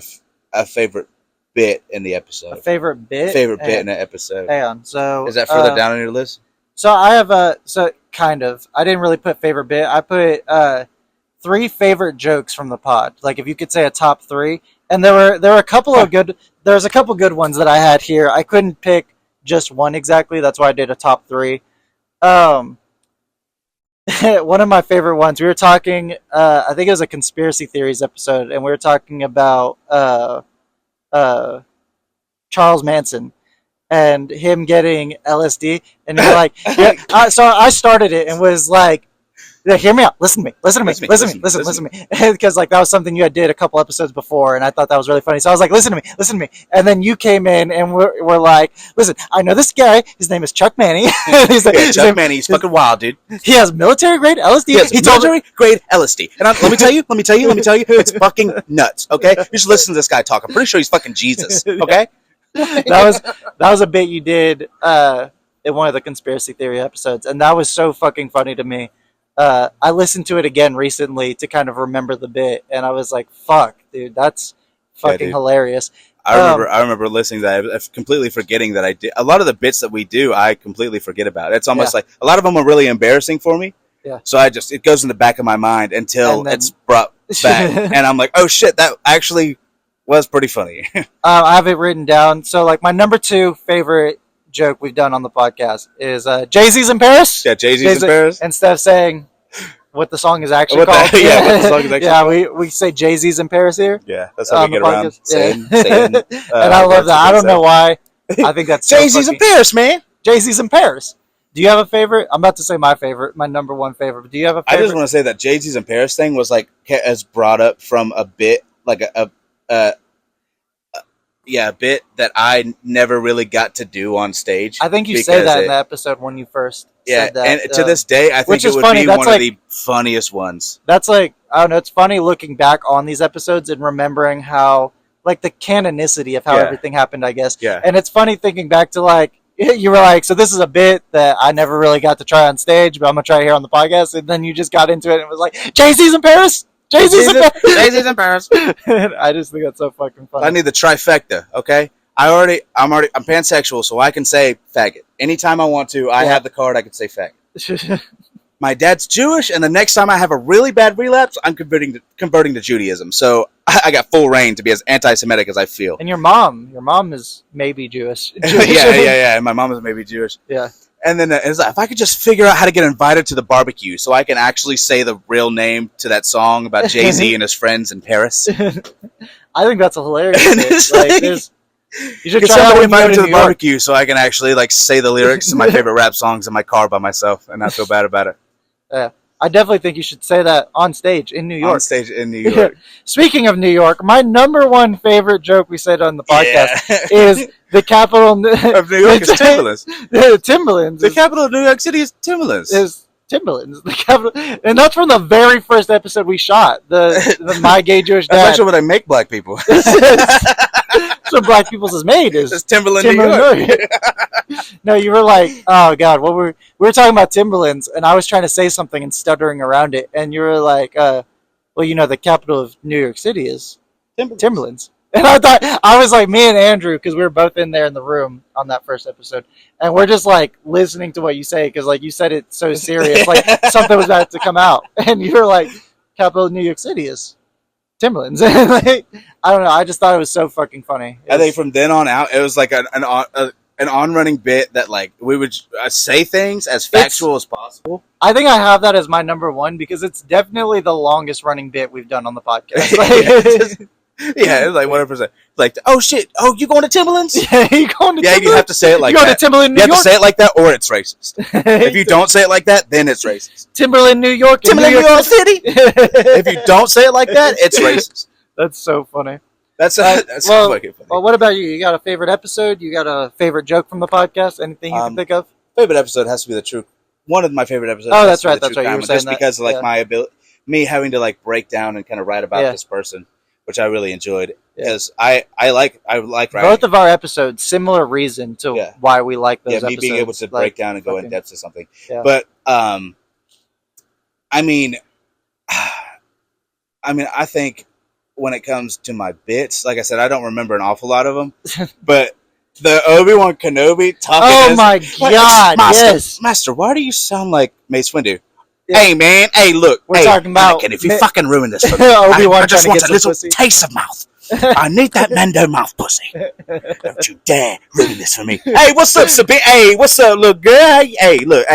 a favorite bit in the episode, favorite bit in the episode. Hang on, so is that further down on your list? So I have kind of. I didn't really put favorite bit. I put 3 favorite jokes from the pod. Like if you could say a top 3, and there were a couple of good. There's a couple good ones that I had here. I couldn't pick just one exactly. That's why I did a top 3. One of my favorite ones, we were talking, I think it was a conspiracy theories episode, and we were talking about Charles Manson and him getting LSD, and you're like, so I started it and was like, hear me out, listen to me, because like that was something you had did a couple episodes before, and I thought that was really funny. So I was like, listen to me, and then you came in and we're like, listen, I know this guy. His name is Chuck Manny. Chuck Manny. He's fucking wild, dude. He has military grade LSD. He military grade LSD, and let me tell you, it's fucking nuts. Okay, you should listen to this guy talk. I'm pretty sure he's fucking Jesus. Okay, that was a bit you did in one of the conspiracy theory episodes, and that was so fucking funny to me. I listened to it again recently to kind of remember the bit, and I was like, "Fuck, dude, that's fucking hilarious." I remember listening to that. I'm completely forgetting that I did a lot of the bits that we do. I completely forget about. It's almost like a lot of them are really embarrassing for me. Yeah. So it goes in the back of my mind until it's brought back, and I'm like, "Oh shit, that actually was pretty funny." I have it written down. So, like, my number 2 favorite joke we've done on the podcast is Jay-Z's in Paris. Yeah, Jay-Z's in Paris. Instead of saying what the song is actually called. What the song is actually called. we say Jay-Z's in Paris here. Yeah, that's how we get around saying and I love that. I don't know why. I think that's Jay-Z's in Paris, man. Jay-Z's in Paris. Do you have a favorite? I'm about to say my favorite, my number 1 favorite. But do you have a favorite? I just want to say that Jay-Z's in Paris thing was like as brought up from a bit, like a bit that I never really got to do on stage. I think you said that in the episode when you first said that. And to this day, I think it would be one of the funniest ones. That's like, I don't know, it's funny looking back on these episodes and remembering how, like, the canonicity of how everything happened, I guess. Yeah. And it's funny thinking back to, like, you were like, so this is a bit that I never really got to try on stage, but I'm going to try it here on the podcast. And then you just got into it and it was like, Jay-Z's in Paris! Jay-Z's in Paris! I just think that's so fucking funny. I need the trifecta, okay? I'm pansexual, so I can say faggot. Anytime I want to, I have the card, I can say faggot. my dad's Jewish, and the next time I have a really bad relapse, I'm converting to Judaism. So I got full reign to be as anti-Semitic as I feel. And your mom is maybe Jewish. yeah. And my mom is maybe Jewish. Yeah. And then it's like, if I could just figure out how to get invited to the barbecue so I can actually say the real name to that song about Jay-Z and his friends in Paris. I think that's a hilarious bit. You should get try somebody that invited to the New York. barbecue so I can actually like say the lyrics to my favorite rap songs in my car by myself and not feel bad about it. Yeah. I definitely think you should say that on stage in New York. On stage in New York. Speaking of New York, my number one favorite joke we said on the podcast is the capital of New York is Timberlands. Timberlands. The capital of New York City is Timberlands. Timberlands, the capital, and that's from the very first episode we shot. The My Gay Jewish Dad. That's actually what they make black people. That's what black people's is made. It's Timberland, New York. No, you were like, oh god, we were talking about Timberlands, and I was trying to say something and stuttering around it, and you were like, well, the capital of New York City is Timberlands. And I was like, me and Andrew, because we were both in there in the room on that first episode, and we're just like listening to what you say, because like you said it so serious, like something was about to come out, and you were like, capital of New York City is Timberlands. Like, I don't know, I just thought it was so fucking funny. I think from then on out, it was like an on-running bit that like we would say things as factual as possible. I think I have that as my number one because it's definitely the longest running bit we've done on the podcast. Yeah, it's like 100%. Like, oh shit, oh you going to Timberlands? Yeah, you going to Timberlands? Yeah, you have to say it like that. You going to Timberland, New York? You have York? to say it like that, or it's racist. If you don't say it like that, then it's racist. Timberland, New York, Timberland, New York City. If you don't say it like that, it's racist. That's so funny. That's fucking funny. Well, what about you? You got a favorite episode? You got a favorite joke from the podcast? Anything you can think of? Favorite episode has to be the true. One of my favorite episodes. Oh, that's right. That's right. You were saying just because of like my ability, me having to like break down and kind of write about this person, which I really enjoyed because I like writing. Both of our episodes, similar reason to why we like those episodes. Me being able to break down and go in depth to something. Yeah. But I mean, I think when it comes to my bits, like I said, I don't remember an awful lot of them, but the Obi-Wan Kenobi talking. Oh my god! Master, why do you sound like Mace Windu? Yeah. Hey man, hey look, we're talking about. Anakin, if you fucking ruin this for me, Obi-Wan I just want a little pussy. taste of mouth. I need that Mando mouth pussy. Don't you dare ruin this for me. Hey, what's up, Sabine? Hey, what's up, little girl? Hey, look,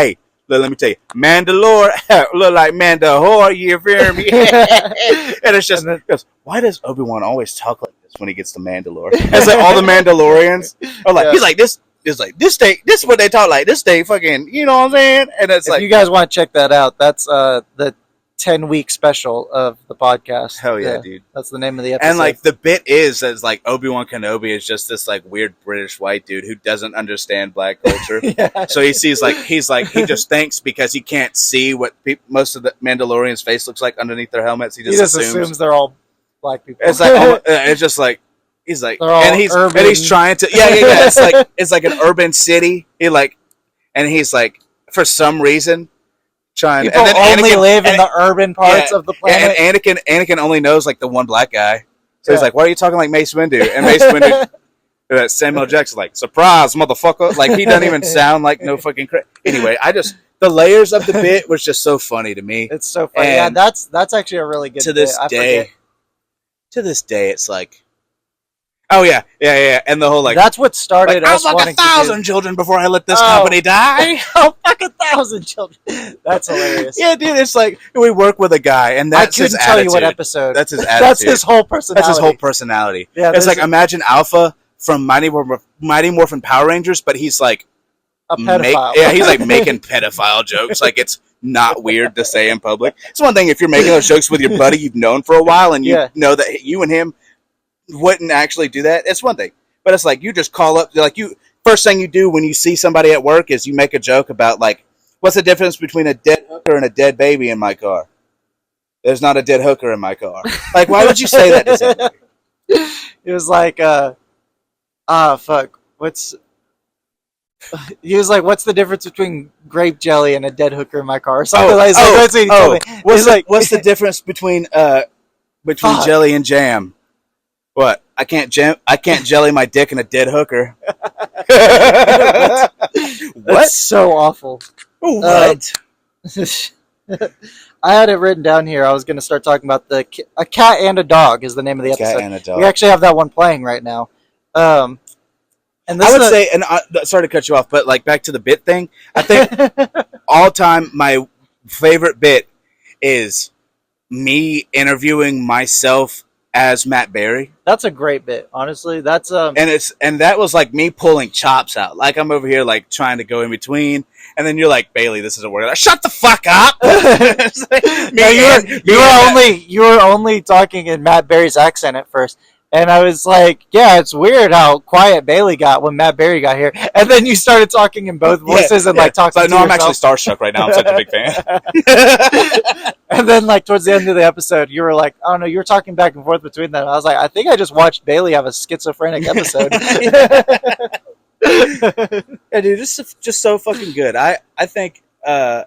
let me tell you, Mandalore look like Mandalore. You feel me? And it's just because why does Obi-Wan always talk like this when he gets to Mandalore? It's like all the Mandalorians are like, he's like this. It's like this is what they talk like. This day, fucking, you know what I'm saying? And it's if you guys want to check that out, that's the 10-week special of the podcast. Hell yeah, dude. That's the name of the episode. And like the bit is like Obi-Wan Kenobi is just this like weird British white dude who doesn't understand black culture. So he sees he just thinks because he can't see what most of the Mandalorians' face looks like underneath their helmets. He just assumes they're all black people. It's like it's just like he's like he's trying to it's like an urban city. He's like for some reason trying. People only live in the urban parts of the planet. And Anakin only knows like the one black guy. So he's like, "Why are you talking like Mace Windu?" And Mace Windu, Samuel Jackson, like, "Surprise, motherfucker!" Like he doesn't even sound like no fucking. Anyway, the layers of the bit was just so funny to me. It's so funny. And that's actually a really good. To this day, it's like. Oh yeah, and the whole like that's what started us wanting 1,000 children before I let this company die. Oh, fuck 1,000 children! That's hilarious. Yeah, dude, it's like we work with a guy, and that's his attitude. I couldn't tell you what episode. That's his attitude. That's his whole personality. Yeah, it's like imagine Alpha from Mighty Morphin Power Rangers, but he's like a pedophile. He's like making pedophile jokes. Like it's not weird to say in public. It's one thing if you're making those jokes with your buddy you've known for a while, and you know that you and him wouldn't actually do that. It's one thing, but it's like you just call up. Like first thing you do when you see somebody at work is you make a joke about like, what's the difference between a dead hooker and a dead baby in my car? There's not a dead hooker in my car. Like, why would you say that to somebody? It was like, fuck. He was like, what's the difference between grape jelly and a dead hooker in my car? Or something like that. What's the difference between jelly and jam? What? I can't jelly my dick in a dead hooker. That's so awful. What? I had it written down here. I was going to start talking about a cat and a dog is the name of the episode. Cat and a dog. We actually have that one playing right now. And this I would say, and sorry to cut you off, but like back to the bit thing. I think all time my favorite bit is me interviewing myself as Matt Berry. That's a great bit, honestly. That's and that was like me pulling chops out. Like I'm over here like trying to go in between, and then you're like, Bailey, this isn't working. Like, shut the fuck up. You were only talking in Matt Berry's accent at first. And I was like, yeah, it's weird how quiet Bailey got when Matt Berry got here. And then you started talking in both voices and like talking to I'm actually starstruck right now. I'm such a big fan. And then like towards the end of the episode, you were like, oh no, you were talking back and forth between them. I was like, I think I just watched Bailey have a schizophrenic episode. Yeah, dude, this is just so fucking good. I think for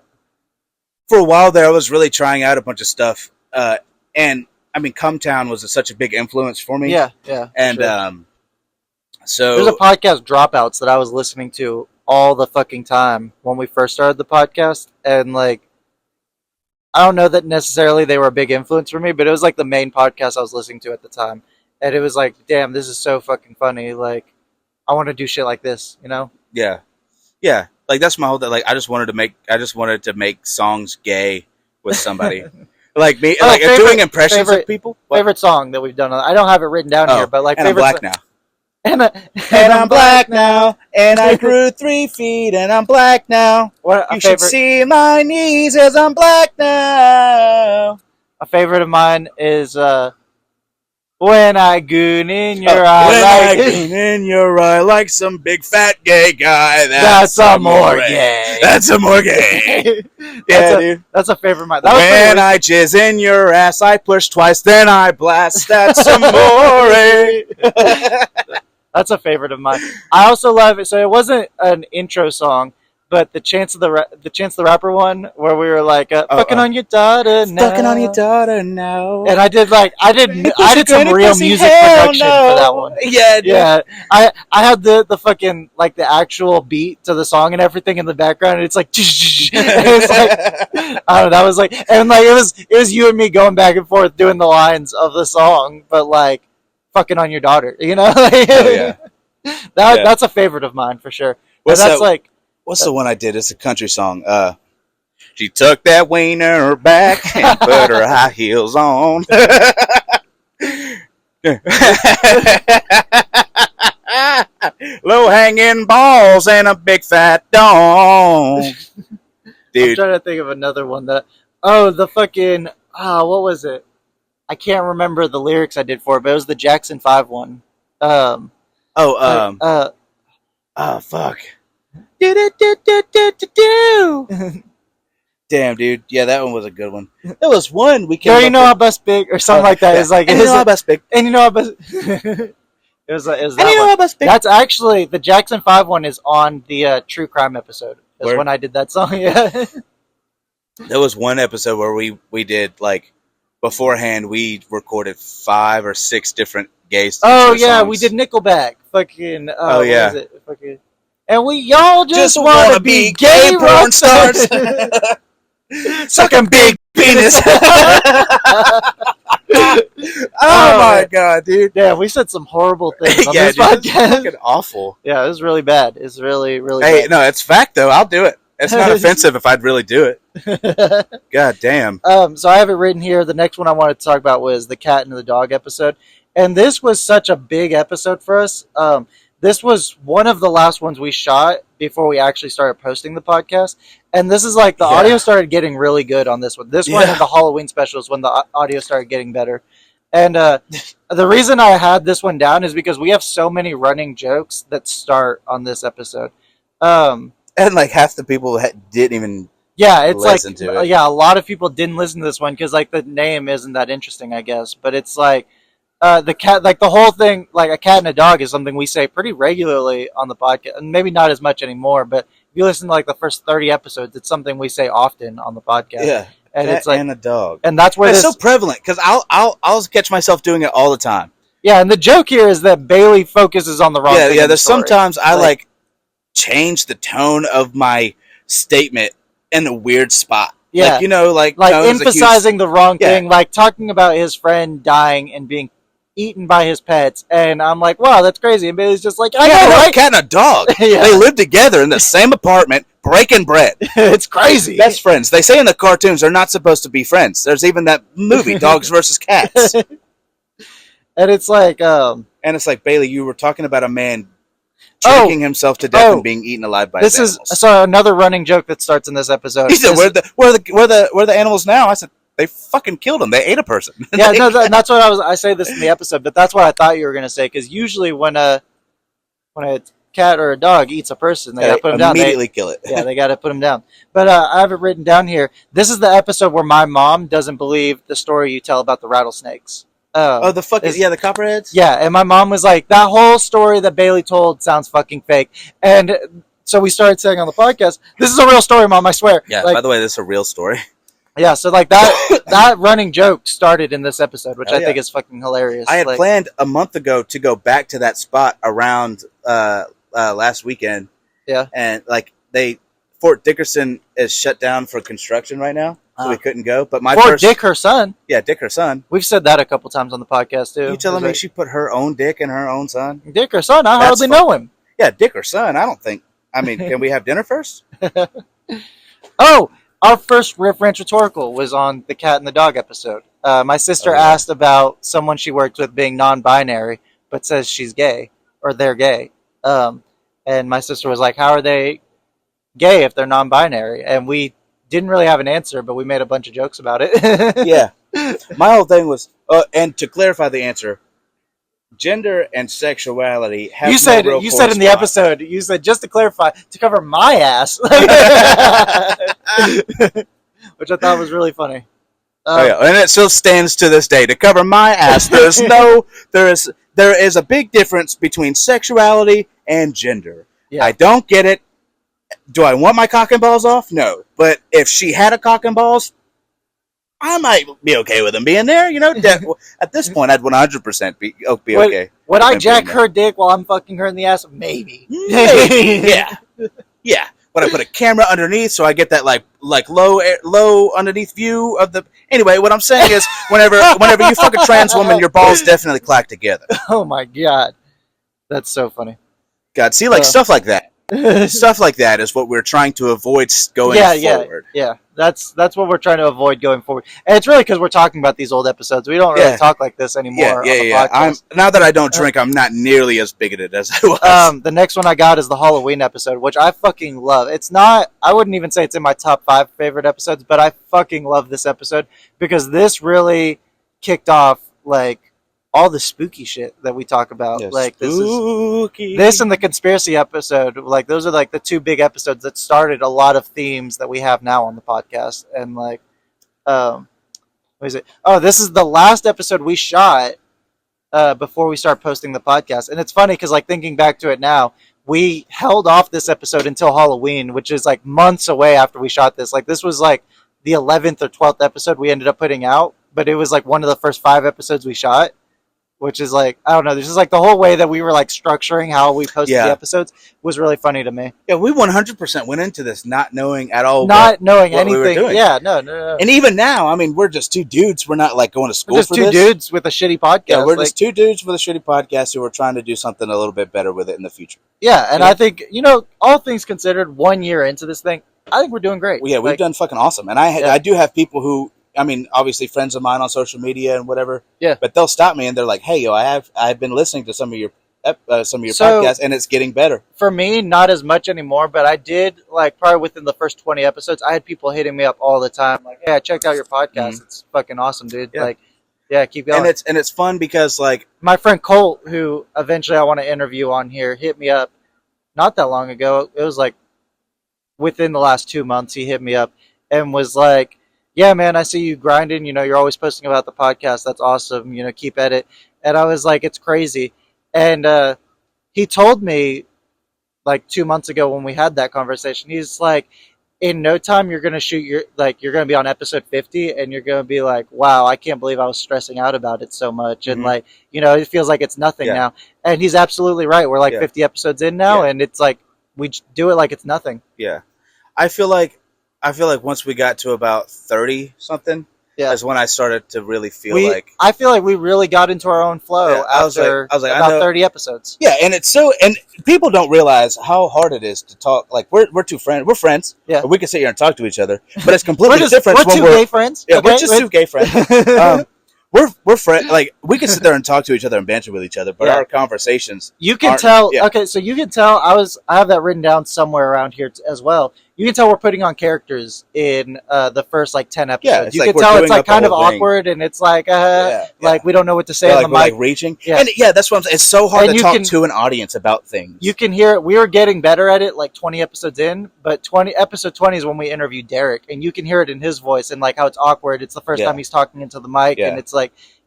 a while there, I was really trying out a bunch of stuff. And I mean, Cumtown was such a big influence for me. Yeah. And sure. So there's a podcast, Dropouts, that I was listening to all the fucking time when we first started the podcast, and like, I don't know that necessarily they were a big influence for me, but it was like the main podcast I was listening to at the time, and it was like, damn, this is so fucking funny. Like, I want to do shit like this, you know? Yeah. Like that's my whole thing. Like I just wanted to make songs gay with somebody. Like me, like doing impressions of people. Favorite song that we've done. I don't have it written down here, but like and favorite. I'm black now. And I'm black now, and I grew 3 feet, and I'm black now. You should see my knees as I'm black now. A favorite of mine is when I goon in your eye. When I goon in your eye like some big fat gay guy. That's a more gay. That's a more gay. Dude. That's a favorite of mine. When I jizz in your ass, I push twice, then I blast. That's a more. That's a favorite of mine. I also love it. So it wasn't an intro song, but the Chance the Rapper one, where we were like, "Fucking on your daughter now." Fucking on your daughter now. And I did some real music production for that one. Yeah, dude. Yeah. I had the fucking like the actual beat to the song and everything in the background, and it's like, it's like I don't know. That was like, and like it was you and me going back and forth doing the lines of the song, but like fucking on your daughter, you know? That's a favorite of mine for sure. What's the one I did? It's a country song. She took that wiener back and put her high heels on. Low hanging balls and a big fat dong. Dude, I'm trying to think of another one the fucking what was it? I can't remember the lyrics I did for it, but it was the Jackson 5 one. Fuck. Damn, dude. Yeah, that one was a good one. There was one we came. You know I bust big or something like that. It's like, and you know I bust big. And you know I bust. It was that and you know one. I bust big. That's actually the Jackson 5 one is on the True Crime episode. That's when I did that song. Yeah. There was one episode where we did like beforehand. We recorded 5 or 6 different gay. Oh yeah, songs. we did Nickelback. Fucking. Oh yeah. What was it? Fucking. And we all just want to be gay porn stars. Sucking big penis. Oh my god, dude. Yeah, we said some horrible things on this podcast. It's fucking awful. Yeah, it was really bad. It's really, really bad. Hey, no, it's fact though. I'll do it. It's not offensive if I'd really do it. God damn. So I have it written here. The next one I wanted to talk about was the cat and the dog episode. And this was such a big episode for us. This was one of the last ones we shot before we actually started posting the podcast. And this is like the audio started getting really good on this one. This one and the Halloween special is when the audio started getting better. And the reason I had this one down is because we have so many running jokes that start on this episode. And like half the people didn't even listen to it. Yeah, a lot of people didn't listen to this one because like the name isn't that interesting, I guess. But it's like the cat, like the whole thing, like a cat and a dog is something we say pretty regularly on the podcast, and maybe not as much anymore. But if you listen to like the first 30 episodes, it's something we say often on the podcast. Yeah, and it's like and a dog, and that's where it's so prevalent because I'll catch myself doing it all the time. Yeah, and the joke here is that Bailey focuses on the wrong thing. Yeah, there's sometimes I like change the tone of my statement in a weird spot. Yeah. Like, you know, like emphasizing the wrong thing, like talking about his friend dying and being eaten by his pets, and I'm like, wow, that's crazy. And Bailey's just like, I know, right? A cat and a dog. They live together in the same apartment, breaking bread. It's crazy. Best friends. They say in the cartoons they're not supposed to be friends. There's even that movie, Dogs versus Cats. And it's like, Bailey, you were talking about a man drinking himself to death and being eaten alive by his animals. So another running joke that starts in this episode. He said, "Where are the animals now?" I said, "They fucking killed them. They ate a person." Yeah, no, that's what I say this in the episode, but that's what I thought you were going to say, because usually when a cat or a dog eats a person, they got to put them down. Immediately kill it. Yeah, they got to put them down. But I have it written down here. This is the episode where my mom doesn't believe the story you tell about the rattlesnakes. The copperheads? Yeah, and my mom was like, that whole story that Bailey told sounds fucking fake. And so we started saying on the podcast, this is a real story, Mom, I swear. Yeah, by the way, this is a real story. Yeah, so like that running joke started in this episode, which I think is fucking hilarious. I had planned a month ago to go back to that spot around last weekend. Yeah. And Fort Dickerson is shut down for construction right now. So we couldn't go, but Dick, her son. Yeah, Dick, her son. We've said that a couple times on the podcast too. You telling me she put her own dick in her own son? Dick, her son. I hardly know him. Yeah, Dick, her son. I don't think. I mean, can we have dinner first? Oh, our first Riff Ranch Rhetorical was on the cat and the dog episode. My sister asked about someone she worked with being non-binary, but says she's gay or they're gay. And my sister was like, "How are they gay if they're non-binary?" And we didn't really have an answer, but we made a bunch of jokes about it. Yeah. My whole thing was, and to clarify the answer, gender and sexuality have you said in the episode, you said, just to clarify, to cover my ass. Which I thought was really funny. And it still stands to this day. To cover my ass, there is a big difference between sexuality and gender. Yeah. I don't get it. Do I want my cock and balls off? No. But if she had a cock and balls, I might be okay with them being there. You know, at this point, I'd 100% be okay. Would I jack her dick while I'm fucking her in the ass? Maybe. Yeah. Yeah. Would I put a camera underneath so I get that like low underneath view of the? Anyway, what I'm saying is, whenever you fuck a trans woman, your balls definitely clack together. Oh my god, that's so funny. God, see, stuff like that. Stuff like that is what we're trying to avoid going forward. Yeah, that's what we're trying to avoid going forward. And it's really because we're talking about these old episodes. We don't really talk like this anymore. Yeah. Now that I don't drink, I'm not nearly as bigoted as I was. The next one I got is the Halloween episode, which I fucking love. It's not, I wouldn't even say it's in my top 5 favorite episodes, but I fucking love this episode because this really kicked off all the spooky shit that we talk about. This and the conspiracy episode, those are the 2 big episodes that started a lot of themes that we have now on the podcast. And what is it? Oh, this is the last episode we shot before we start posting the podcast. And it's funny because thinking back to it now, we held off this episode until Halloween, which is months away after we shot this. This was the 11th or 12th episode we ended up putting out, but it was one of the first 5 episodes we shot. Which is I don't know, there's just the whole way that we were structuring how we posted the episodes was really funny to me. Yeah, we 100% went into this not knowing at all what anything. We were doing. Yeah, no. And even now, I mean, we're just 2 dudes. We're not going to school we're just for 2 this. dudes with a shitty podcast. Yeah, we're just 2 dudes with a shitty podcast who are trying to do something a little bit better with it in the future. Yeah, and I think, all things considered, 1 year into this thing, I think we're doing great. Yeah, we've done fucking awesome. And I do have people who, I mean, obviously friends of mine on social media and whatever. Yeah. But they'll stop me and they're like, "Hey, yo, I've been listening to some of your podcasts and it's getting better." For me, not as much anymore, but I did probably within the first 20 episodes, I had people hitting me up all the time "Hey, I checked out your podcast. Mm-hmm. It's fucking awesome, dude." Yeah. Keep going. And it's fun because my friend Colt, who eventually I want to interview on here, hit me up not that long ago. It was within the last 2 months he hit me up and was like, "Yeah, man, I see you grinding. You're always posting about the podcast. That's awesome. Keep at it." And I was like, "It's crazy." And he told me 2 months ago when we had that conversation, he's like, "In no time, you're going to shoot you're going to be on episode 50 and you're going to be like, wow, I can't believe I was stressing out about it so much." Mm-hmm. And it feels like it's nothing now. And he's absolutely right. We're 50 episodes in now and it's we do it like it's nothing. Yeah. I feel like I feel like once we got to about 30 something, that's when I started to really feel I feel like we really got into our own flow after about 30 episodes. Yeah, and and people don't realize how hard it is to talk. Like we're friends. Yeah, we can sit here and talk to each other, but it's completely different. We're two gay friends. Yeah, we're just two gay friends. We're friends. Like we can sit there and talk to each other and banter with each other, but our conversations. You can tell. Yeah. Okay, so you can tell. I have that written down somewhere around here as well. You can tell we're putting on characters in the first 10 episodes. Yeah, you can tell it's kind of awkward, and it's like we don't know what to say on the mic. Like reaching. Yeah, and that's what I'm saying. It's so hard to talk to an audience about things. You can hear it. We were getting better at it 20 episodes in, but episode 20 is when we interviewed Derek, and you can hear it in his voice and how it's awkward. It's the first time he's talking into the mic, and it's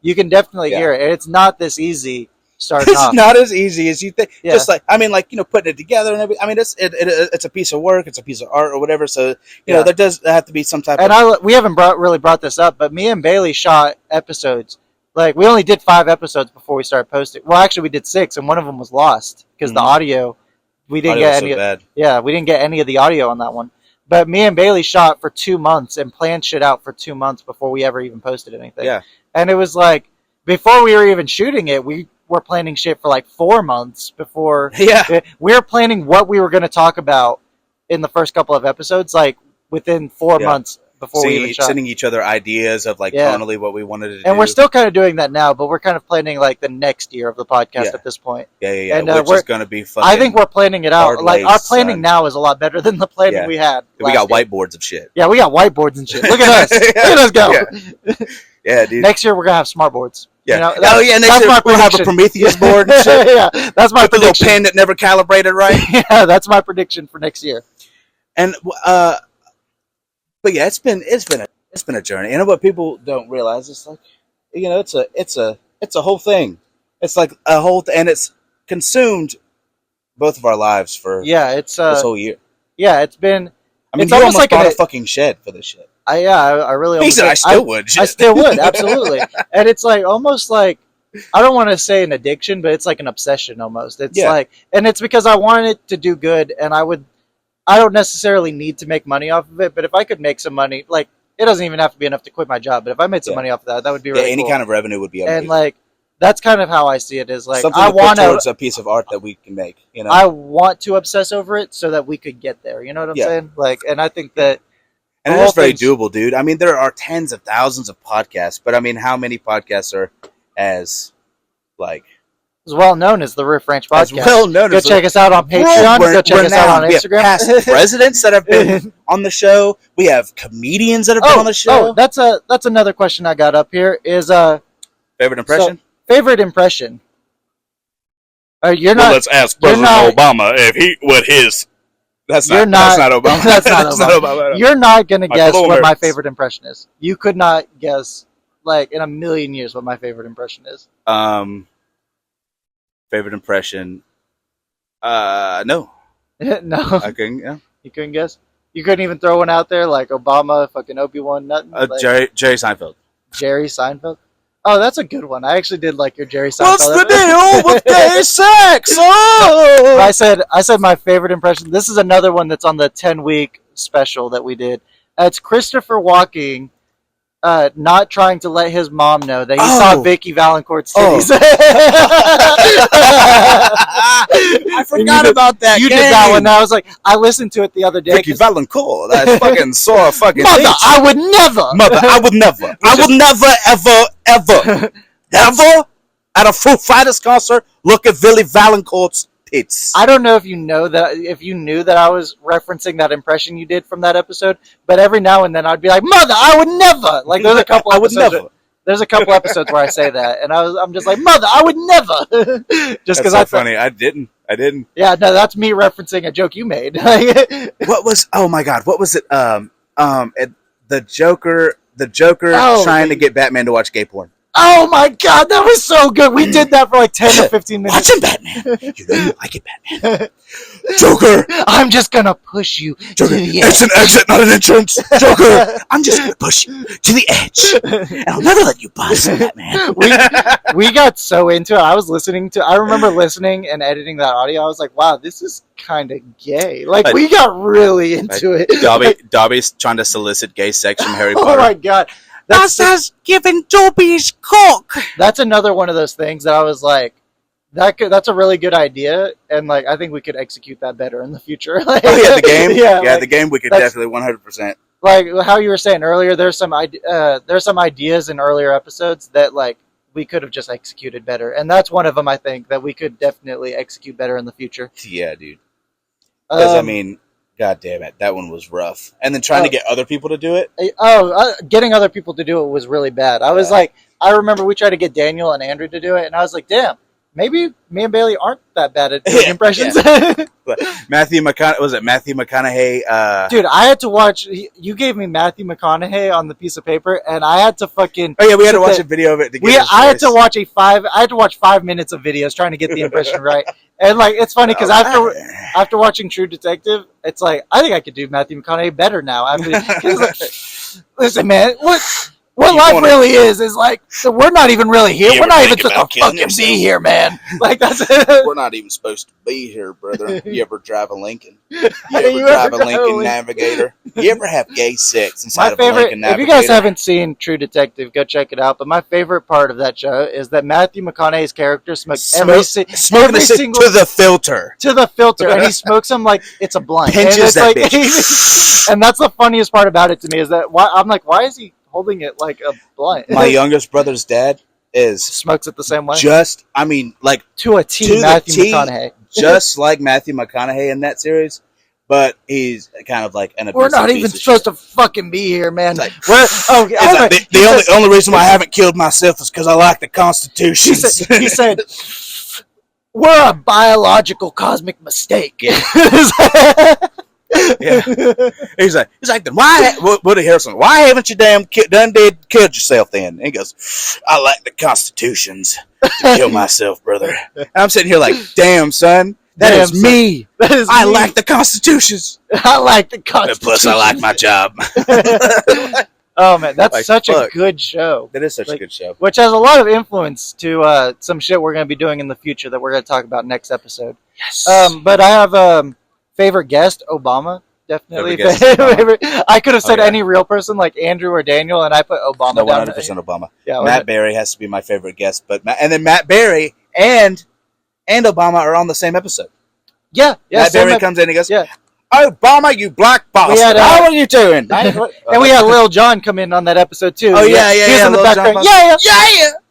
you can definitely hear it. And it's not this easy. It's not as easy as you think. Yeah. Just putting it together and everything. I mean, it's a piece of work, it's a piece of art or whatever. So there does have to be some type. And we haven't really brought this up, but me and Bailey shot episodes. We only did 5 episodes before we started posting. Well, actually, we did 6, and one of them was lost because the audio we didn't get any. Bad. Yeah, we didn't get any of the audio on that one. But me and Bailey shot for 2 months and planned shit out for 2 months before we ever even posted anything. Yeah, and it was before we were even shooting it, we were planning shit for 4 months before. Yeah, we were planning what we were going to talk about in the first couple of episodes, within 4 months before we even shot. Sending each other ideas of tonally what we wanted to do. And we're still kind of doing that now, but we're kind of planning the next year of the podcast at this point. Yeah. And which is going to be fucking. I think we're planning it out. Our planning now is a lot better than the planning we had. We got whiteboards of shit. Yeah, we got whiteboards and shit. Look at us. Look at us go. Yeah, dude. Next year we're gonna have smart boards. Yeah. Next year we'll have a Prometheus board and shit. Yeah, that's my prediction. A little pen that never calibrated right. Yeah, that's my prediction for next year. And but yeah, it's been a journey. And what people don't realize is it's a whole thing. It's a whole and it's consumed both of our lives for this whole year. Yeah, it's been. I mean, it's you almost almost bought a fucking shed for this shit. I really. He said I still would. I still would, absolutely. And it's almost I don't want to say an addiction, but it's an obsession almost. It's and it's because I want it to do good, and I don't necessarily need to make money off of it, but if I could make some money, it doesn't even have to be enough to quit my job, but if I made some money off of that, that would be really any cool. kind of revenue would be amazing. And that's kind of how I see it is something I want towards a piece of art that we can make, I want to obsess over it so that we could get there. You know what I'm saying? And I think that and it's very doable, dude. I mean, there are tens of thousands of podcasts, but I mean, how many podcasts are as well known as the Riff Ranch podcast? As well known. Go check us out on Patreon. Go check us out on Instagram. We have past presidents that have been on the show. We have comedians that have been on the show. Oh, that's another question I got up here. Is favorite impression? Favorite impression. You're not. Well, let's ask President Obama if he what his. That's not Obama. That's not Obama. You're not going to guess what my favorite impression is. You could not guess, in a million years, what my favorite impression is. Favorite impression? No. No. I couldn't, yeah. You couldn't guess? You couldn't even throw one out there, Obama, fucking Obi-Wan, nothing? Jerry Seinfeld. Jerry Seinfeld? Oh, that's a good one. I actually did like your Jerry Seinfeld. What's the deal with gay sex? Oh! I said my favorite impression. This is another one that's on the 10-week special that we did. It's Christopher Walken not trying to let his mom know that he saw Vicky Valancourt's titties. I forgot about that. You did that one. I was I listened to it the other day. Vicky Valancourt. I fucking saw a fucking Mother, I would never. Mother, I would never. I would never, ever at a Foo Fighters concert look at Billy Valancourt's tits. I don't know if you know that, if you knew that I was referencing that impression you did from that episode, but every now and then I'd be like, "Mother, I would never." There's a couple. There's a couple episodes where I say that, and I'm just like, "Mother, I would never." Just because that's so funny. I didn't. Yeah, no, that's me referencing a joke you made. What was? Oh my God, what was it? The Joker trying to get Batman to watch gay porn. Oh my god, that was so good. We did that for like 10 or 15 minutes. Watching Batman. You know you like it, Batman. Joker. I'm just gonna push you Joker. to the It's edge. an exit, not an entrance. Joker. I'm just gonna push you to the edge, and I'll never let you pass, Batman. We got so into it. I remember listening and editing that audio. I was like, wow, this is kind of gay. Like, we got really into it. Dobby's trying to solicit gay sex from Harry Potter. Oh my god. That's giving Dobby's cock. That's another one of those things that I was like, that's a really good idea, and like I think we could execute that better in the future. Like, Oh yeah, the game. Yeah, like, the game. We could definitely 100%. Like how you were saying earlier, there's some ideas in earlier episodes that like we could have just executed better, and that's one of them. I think that we could definitely execute better in the future. Yeah, dude. Because I mean, god damn it, that one was rough. And then trying to get other people to do it. Getting other people to do it was really bad. I was like, I remember we tried to get Daniel and Andrew to do it, and I was like, damn. Maybe me and Bailey aren't that bad at doing impressions. Yeah. But Matthew McConaughey? Dude, I had to watch. You gave me Matthew McConaughey on the piece of paper, and I had to fucking. Oh yeah, we had to watch a video of it. I had to watch 5 minutes of videos trying to get the impression right. And like, it's funny because after watching True Detective, it's like I think I could do Matthew McConaughey better now. After like, listen, man, what life really is like, so we're not even really here. We're not even supposed to fucking be here, man. Like, that's we're not even supposed to be here, brother. You ever drive a Lincoln? You ever drive a Lincoln Navigator? You ever have gay sex inside of a Lincoln Navigator? If you guys haven't seen True Detective, go check it out. But my favorite part of that show is that Matthew McConaughey's character smokes every single to the filter. And he smokes them like it's a blunt. Pinches that bitch. And that's the funniest part about it to me is that I'm like, why is he holding it like a blunt? My youngest brother's dad smokes it the same way. Like to a T, Matthew McConaughey. Just like Matthew McConaughey in that series, but he's kind of like an abusive. We're not even supposed to fucking be here, man. Like, the only reason why I haven't killed myself is because I like the Constitution. He said, we're a biological cosmic mistake. Yeah. Yeah. He's like, then why? Woody Harrelson, why haven't you killed yourself then? And he goes, I like the Constitutions to kill myself, brother. And I'm sitting here like, damn, son, that is me. I like the Constitutions. I like the Constitutions. Plus, I like my job. Oh man, that's such a good show. That is such a good show. Which has a lot of influence to some shit we're going to be doing in the future that we're going to talk about next episode. Yes. But I have favorite guest, Obama. Definitely. Favorite. I could have said any real person like Andrew or Daniel, and I put Obama no, down. 100% Obama. Yeah, Matt Berry has to be my favorite guest, and then Matt Berry and Obama are on the same episode. Yeah. Matt Berry comes in and he goes, Obama, you black bastard. How are you doing? And we had Lil Jon come in on that episode too. Oh yeah. He was in the background. Yeah.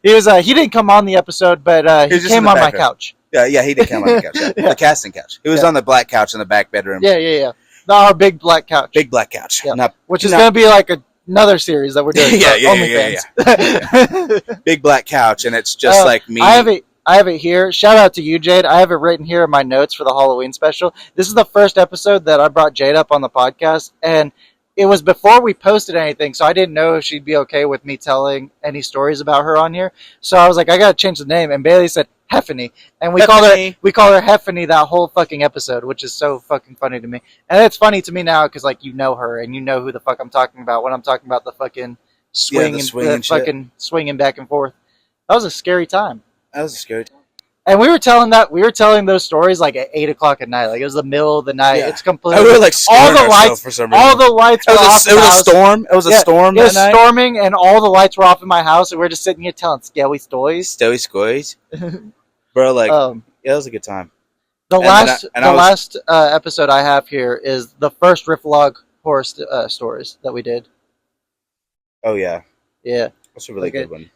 He was. He didn't come on the episode, but he came on my couch. Yeah, he did come on the couch. Yeah. The casting couch. He was on the black couch in the back bedroom. Yeah. Our big black couch. Big black couch. Yeah. Which is going to be like another series that we're doing. Yeah. Big black couch, and it's just like me. I have it here. Shout out to you, Jade. I have it written here in my notes for the Halloween special. This is the first episode that I brought Jade up on the podcast, and it was before we posted anything, so I didn't know if she'd be okay with me telling any stories about her on here. So I was like, I gotta change the name, and Bailey said Heffany, and we call her Heffany that whole fucking episode, which is so fucking funny to me. And it's funny to me now because like you know her and you know who the fuck I'm talking about when I'm talking about the fucking swinging back and forth. That was a scary time. That was a scary time. And we were telling those stories like at 8:00 at night. Like it was the middle of the night. Yeah. It's completely. We were like all the lights for some reason. All the lights were off. It was a storm. It was a storm. It was storming, and all the lights were off in my house, and we are just sitting here telling scary stories. Bro, like it was a good time. The last episode I have here is the first Riff Log horror stories that we did. Oh yeah. That's a really good one.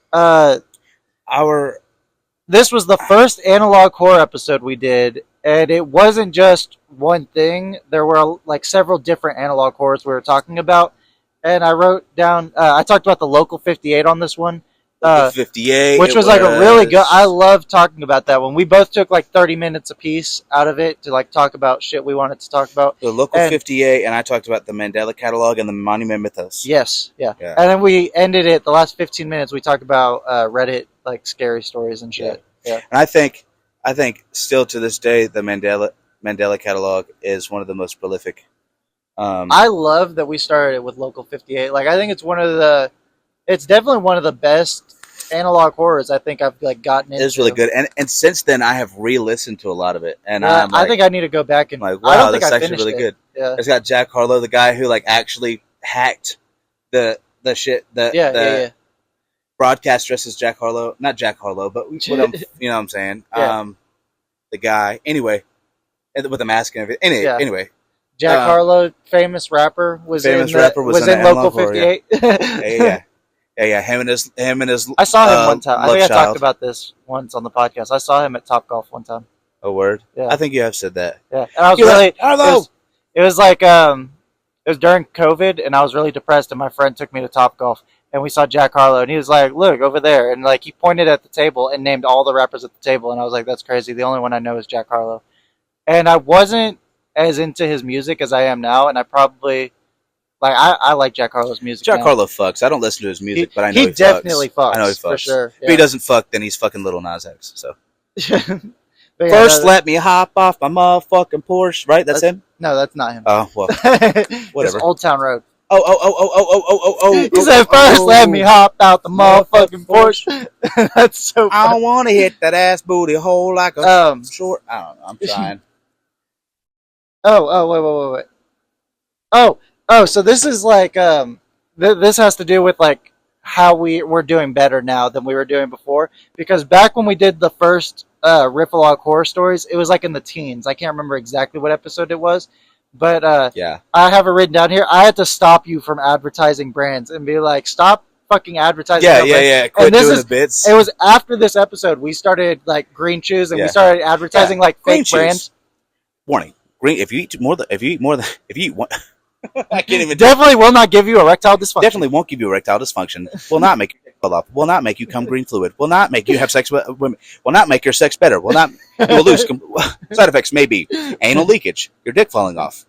This was the first analog horror episode we did, and it wasn't just one thing. There were like several different analog horrors we were talking about, and I wrote down. I talked about the Local 58 on this one, Local 58, which was like a really good. I love talking about that one. We both took like 30 minutes a piece out of it to like talk about shit we wanted to talk about. The Local 58, and I talked about the Mandela Catalog and the Monument Mythos. Yes, yeah. And then we ended it. The last 15 minutes we talked about Reddit like scary stories and shit. Yeah. And I think still to this day the Mandela Catalog is one of the most prolific. I love that we started with Local 58. Like I think it's definitely one of the best analog horrors I think I've like gotten into. It's really good, and since then I have re-listened to a lot of it, and I think I need to go back and like, wow, I don't think that's I actually really it. good. Yeah, it's got Jack Harlow, the guy who like actually hacked the shit. The broadcast dress as Jack Harlow, not Jack Harlow, but you know what I'm saying. Yeah. The guy, anyway, with the mask and everything. Anyway. Jack Harlow, famous rapper, was in Local 58. Yeah. Him and his. I saw him one time. I think I talked about this once on the podcast. I saw him at Topgolf one time. A word? Yeah. I think you have said that. Yeah, and I was it was like it was during COVID, and I was really depressed, and my friend took me to Topgolf, and we saw Jack Harlow, and he was like, "Look over there," and like he pointed at the table and named all the rappers at the table, and I was like, "That's crazy. The only one I know is Jack Harlow," and I wasn't as into his music as I am now, and I probably I like Jack Harlow's music. Jack Harlow fucks. I don't listen to his music, but I know he definitely fucks. I know he fucks for sure. Yeah. If he doesn't fuck, then he's fucking Little Nas X. So first, let me hop off my motherfucking Porsche. Right, that's him. No, that's not him. Oh well, whatever. It's Old Town Road. Oh. He said, first let me hop out the motherfucking Porsche. That's so funny. I don't want to hit that ass booty hole like a short. I don't know. I'm trying. Wait. So this is like this has to do with like how we're doing better now than we were doing before, because back when we did the first Riffalog horror stories, it was like in the teens. I can't remember exactly what episode it was, but I have it written down here. I had to stop you from advertising brands and be like, stop fucking advertising. Yeah. Quit doing the bits. It was after this episode we started like Green Chews, and we started advertising like fake brands. Warning. Green. If you eat more than one, I can't even. Definitely will not give you erectile dysfunction. Definitely won't give you erectile dysfunction. Will not make you pull up. Will not make you come green fluid. Will not make you have sex with women. Will not make your sex better. Will not. You will lose. Side effects may be anal leakage, your dick falling off,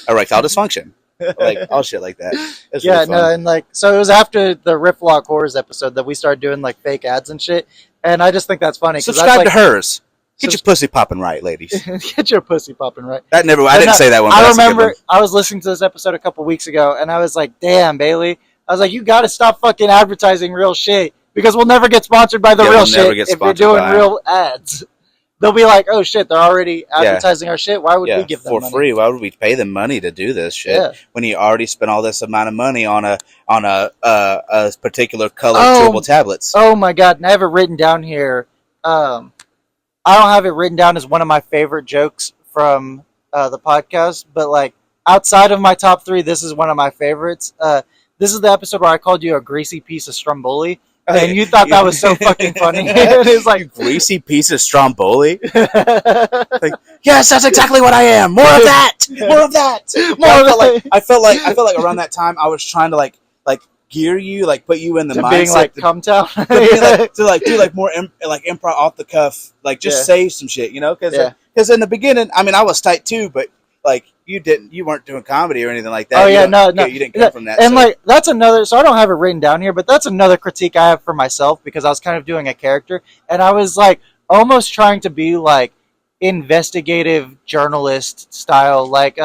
erectile dysfunction, like all shit like that. It's really fun. And like so it was after the Riffalog Horrors episode that we started doing like fake ads and shit, and I just think that's funny. Subscribe to hers. Get your pussy popping right, ladies. Get your pussy popping right. I didn't say that one. I remember I was listening to this episode a couple weeks ago, and I was like, "Damn, Bailey!" I was like, "You got to stop fucking advertising real shit, because we'll never get sponsored by the real shit if you're doing real ads." They'll be like, "Oh shit, they're already advertising our shit. Why would we give them for money? Free? Why would we pay them money to do this shit when you already spent all this amount of money on a particular color chewable tablets?" Oh my god, and I have it written down here. I don't have it written down as one of my favorite jokes from the podcast, but like outside of my top 3, this is one of my favorites. This is the episode where I called you a greasy piece of Stromboli, and you thought that was so fucking funny. It's like, you greasy piece of Stromboli. Like, yes, that's exactly what I am. More of that. More of that. I felt like around that time I was trying to like gear you, like put you in the mindset being like come town, to do like more improv off the cuff, like just say some shit, you know? Because in the beginning, I mean, I was tight too, but like you weren't doing comedy or anything like that. No, you didn't come from that. And like that's another. So I don't have it written down here, but that's another critique I have for myself, because I was kind of doing a character, and I was like almost trying to be like investigative journalist style, like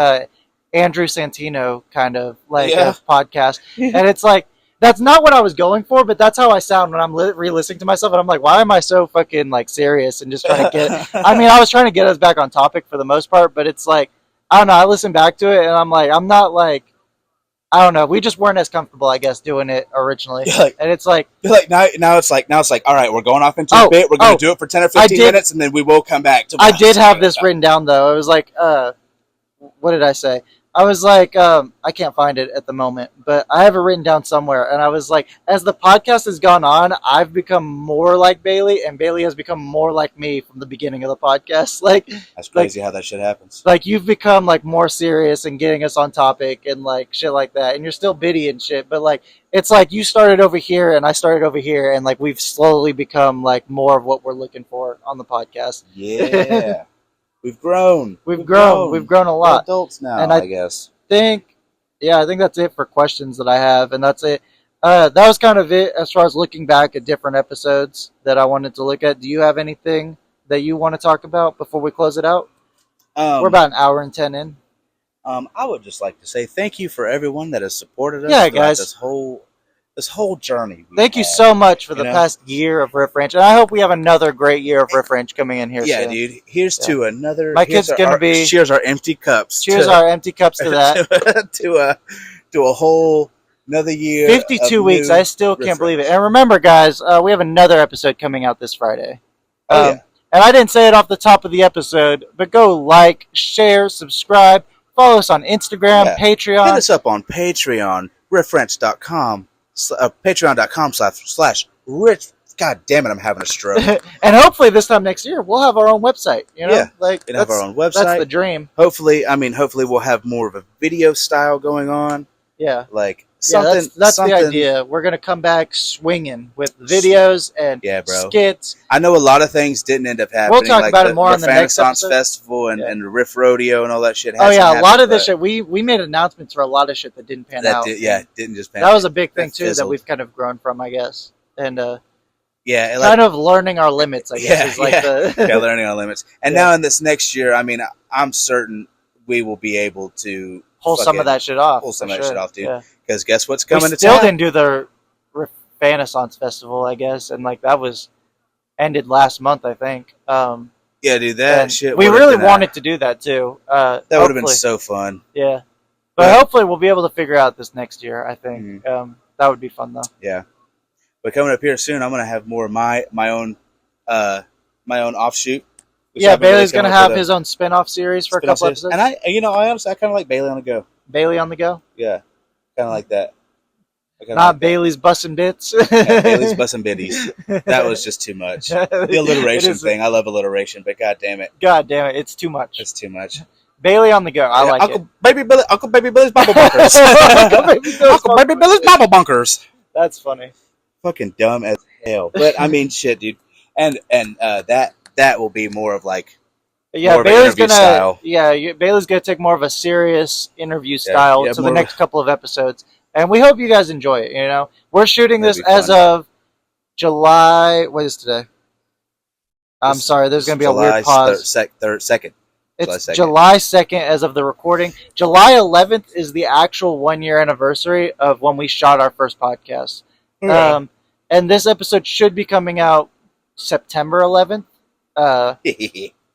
Andrew Santino kind of like a podcast, and it's like. That's not what I was going for, but that's how I sound when I'm re-listening to myself, and I'm like, why am I so fucking like serious and just trying to get? I mean, I was trying to get us back on topic for the most part, but it's like I don't know. I listen back to it, and I'm like, I'm not like, I don't know. We just weren't as comfortable, I guess, doing it originally, and it's like now it's like all right, we're going off into a bit. We're going to do it for 10 or 15 minutes, and then we will come back to. I did have this written down though. It was like, what did I say? I was like, I can't find it at the moment, but I have it written down somewhere. And I was like, as the podcast has gone on, I've become more like Bailey, and Bailey has become more like me from the beginning of the podcast. Like, That's crazy how that shit happens. Like, you've become like more serious and getting us on topic and like shit like that. And you're still bitty and shit, but like, it's like you started over here and I started over here, and like we've slowly become like more of what we're looking for on the podcast. Yeah. We've grown. We've grown a lot. We're adults now, and I guess. I think that's it for questions that I have, and that's it. That was kind of it as far as looking back at different episodes that I wanted to look at. Do you have anything that you want to talk about before we close it out? We're about an hour and 10 in. I would just like to say thank you for everyone that has supported us. Yeah, guys. This whole journey. Thank you so much for the past year of Riff Ranch, and I hope we have another great year of Riff Ranch coming in here soon. Yeah, dude. Here's to another. My kid's gonna be. Cheers our empty cups. Cheers our empty cups to that. to a whole another year. 52 weeks. I still can't believe it. And remember, guys, we have another episode coming out this Friday. And I didn't say it off the top of the episode, but go like, share, subscribe, follow us on Instagram, Patreon. Hit us up on Patreon, riffranch.com. Patreon.com/Riff. God damn it, I'm having a stroke. And hopefully this time next year we'll have our own website. You know, we'll have our own website. That's the dream. Hopefully we'll have more of a video style going on. Yeah, like something. That's the idea. We're gonna come back swinging with videos and skits. I know a lot of things didn't end up happening. We'll talk about it more on the next episode. Festival and the Riff Rodeo and all that shit. A lot of this shit. We made announcements for a lot of shit that didn't pan out. Didn't just pan out. That was a big thing too that we've kind of grown from, I guess. And kind of learning our limits, I guess. Learning our limits. And now in this next year, I mean, I'm certain we will be able to pull some of that shit off. Pull some of that shit off, dude. Because guess what's coming to town? We still didn't do the Renaissance Festival, I guess, and like that was ended last month, I think. Dude, that shit. We really wanted to do that too. That would have been so fun. Yeah, but hopefully we'll be able to figure out this next year. I think that would be fun though. Yeah, but coming up here soon, I'm gonna have more of my own offshoot. Yeah, Bailey's gonna have his own spin-off series for a couple episodes. And I honestly, I kind of like Bailey on the Go. Bailey on the Go? Yeah, kind of like that. Not Bailey's Bussin' Bits. Bailey's Bussin' Bitties. That was just too much. The alliteration thing. I love alliteration, but god damn it. God damn it, it's too much. It's too much. Bailey on the Go. I like it. Uncle Baby Billy's Bible Bunkers. Uncle Baby Billy's Bible Bunkers. That's funny. Fucking dumb as hell. But I mean, shit, dude. And that will be more of like Bailey's gonna Bailey's gonna take more of a serious interview style to the next couple of episodes, and we hope you guys enjoy it. You know, we're shooting this as of July. What is today? I'm sorry. There's gonna be a weird pause. Second. It's July 2nd as of the recording. July 11th is the actual 1-year anniversary of when we shot our first podcast. And this episode should be coming out September 11th.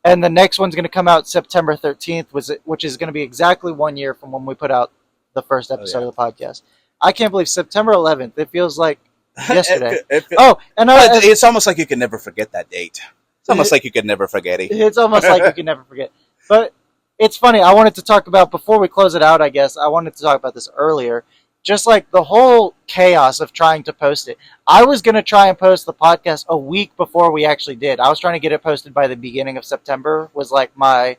And the next one's going to come out September 13th, which is going to be exactly 1 year from when we put out the first episode of the podcast. I can't believe September 11th. It feels like yesterday. It's almost like you can never forget that date. It's almost like you could never forget it. It's almost like you can never forget. But it's funny. I wanted to talk about, before we close it out, I guess, I wanted to talk about this earlier. Just like the whole chaos of trying to post it. I was going to try and post the podcast a week before we actually did. I was trying to get it posted by the beginning of September, was like my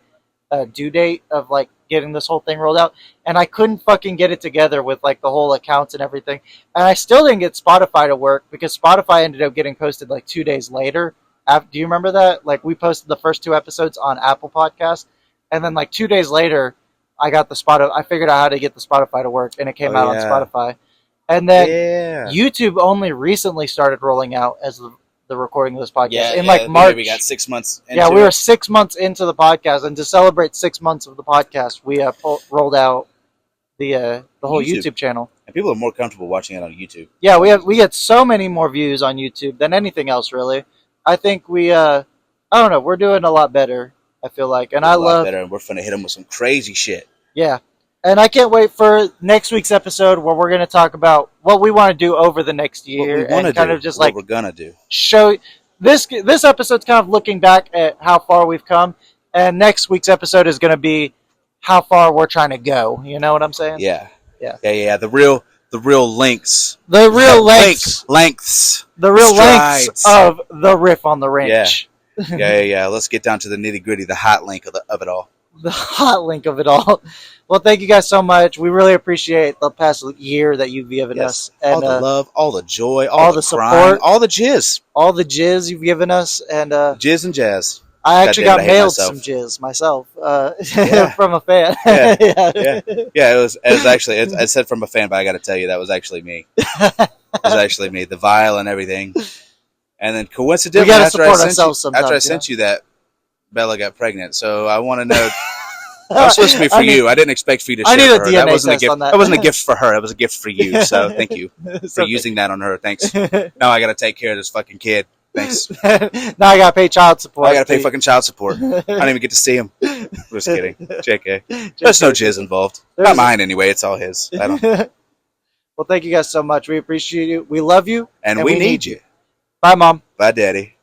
due date of like getting this whole thing rolled out. And I couldn't fucking get it together with like the whole accounts and everything. And I still didn't get Spotify to work because Spotify ended up getting posted like 2 days later. Do you remember that? Like we posted the first 2 episodes on Apple Podcasts. And then like 2 days later, I figured out how to get the Spotify to work, and it came out on Spotify. And then YouTube only recently started rolling out as the recording of this podcast in like March. We got 6 months. We were 6 months into the podcast, and to celebrate 6 months of the podcast, we rolled out the whole YouTube channel. And people are more comfortable watching it on YouTube. Yeah, we get so many more views on YouTube than anything else, really. I think I don't know, we're doing a lot better. I feel like, and I love better, and we're gonna hit them with some crazy shit. Yeah, and I can't wait for next week's episode where we're going to talk about what we want to do over the next year, and kind of just what like we're gonna do. Show this episode's kind of looking back at how far we've come, and next week's episode is going to be how far we're trying to go. You know what I'm saying? Yeah. Yeah. The real lengths. The real lengths. Lengths. The real lengths strides. of the Riff on the Ranch. Yeah. Let's get down to the nitty gritty, the hot link of it all. The hot link of it all. Well, thank you guys so much. We really appreciate the past year that you've given us. And, all the love, all the joy, all the crying, support, all the jizz. all the jizz you've given us. And jizz and jazz. I actually got mailed myself. some jizz myself Yeah. from a fan. Yeah. It was actually, I said from a fan, but I got to tell you, that was actually me. It was actually me, the vial and everything. And then coincidentally, after I sent you that, Bella got pregnant. So I want to know. That was supposed to be for you. I didn't expect for you to share. I need a DNA that wasn't test a gift. on that. That wasn't a gift for her. It was a gift for you. So thank you for using that on her. Thanks. Now I got to take care of this fucking kid. Thanks. Now I got to pay child support. I got to pay fucking child support. I don't even get to see him. Just kidding. JK. There's no jizz involved. Not mine anyway. It's all his. I don't. Well, thank you guys so much. We appreciate you. We love you. And we need you. Bye, Mom. Bye, Daddy.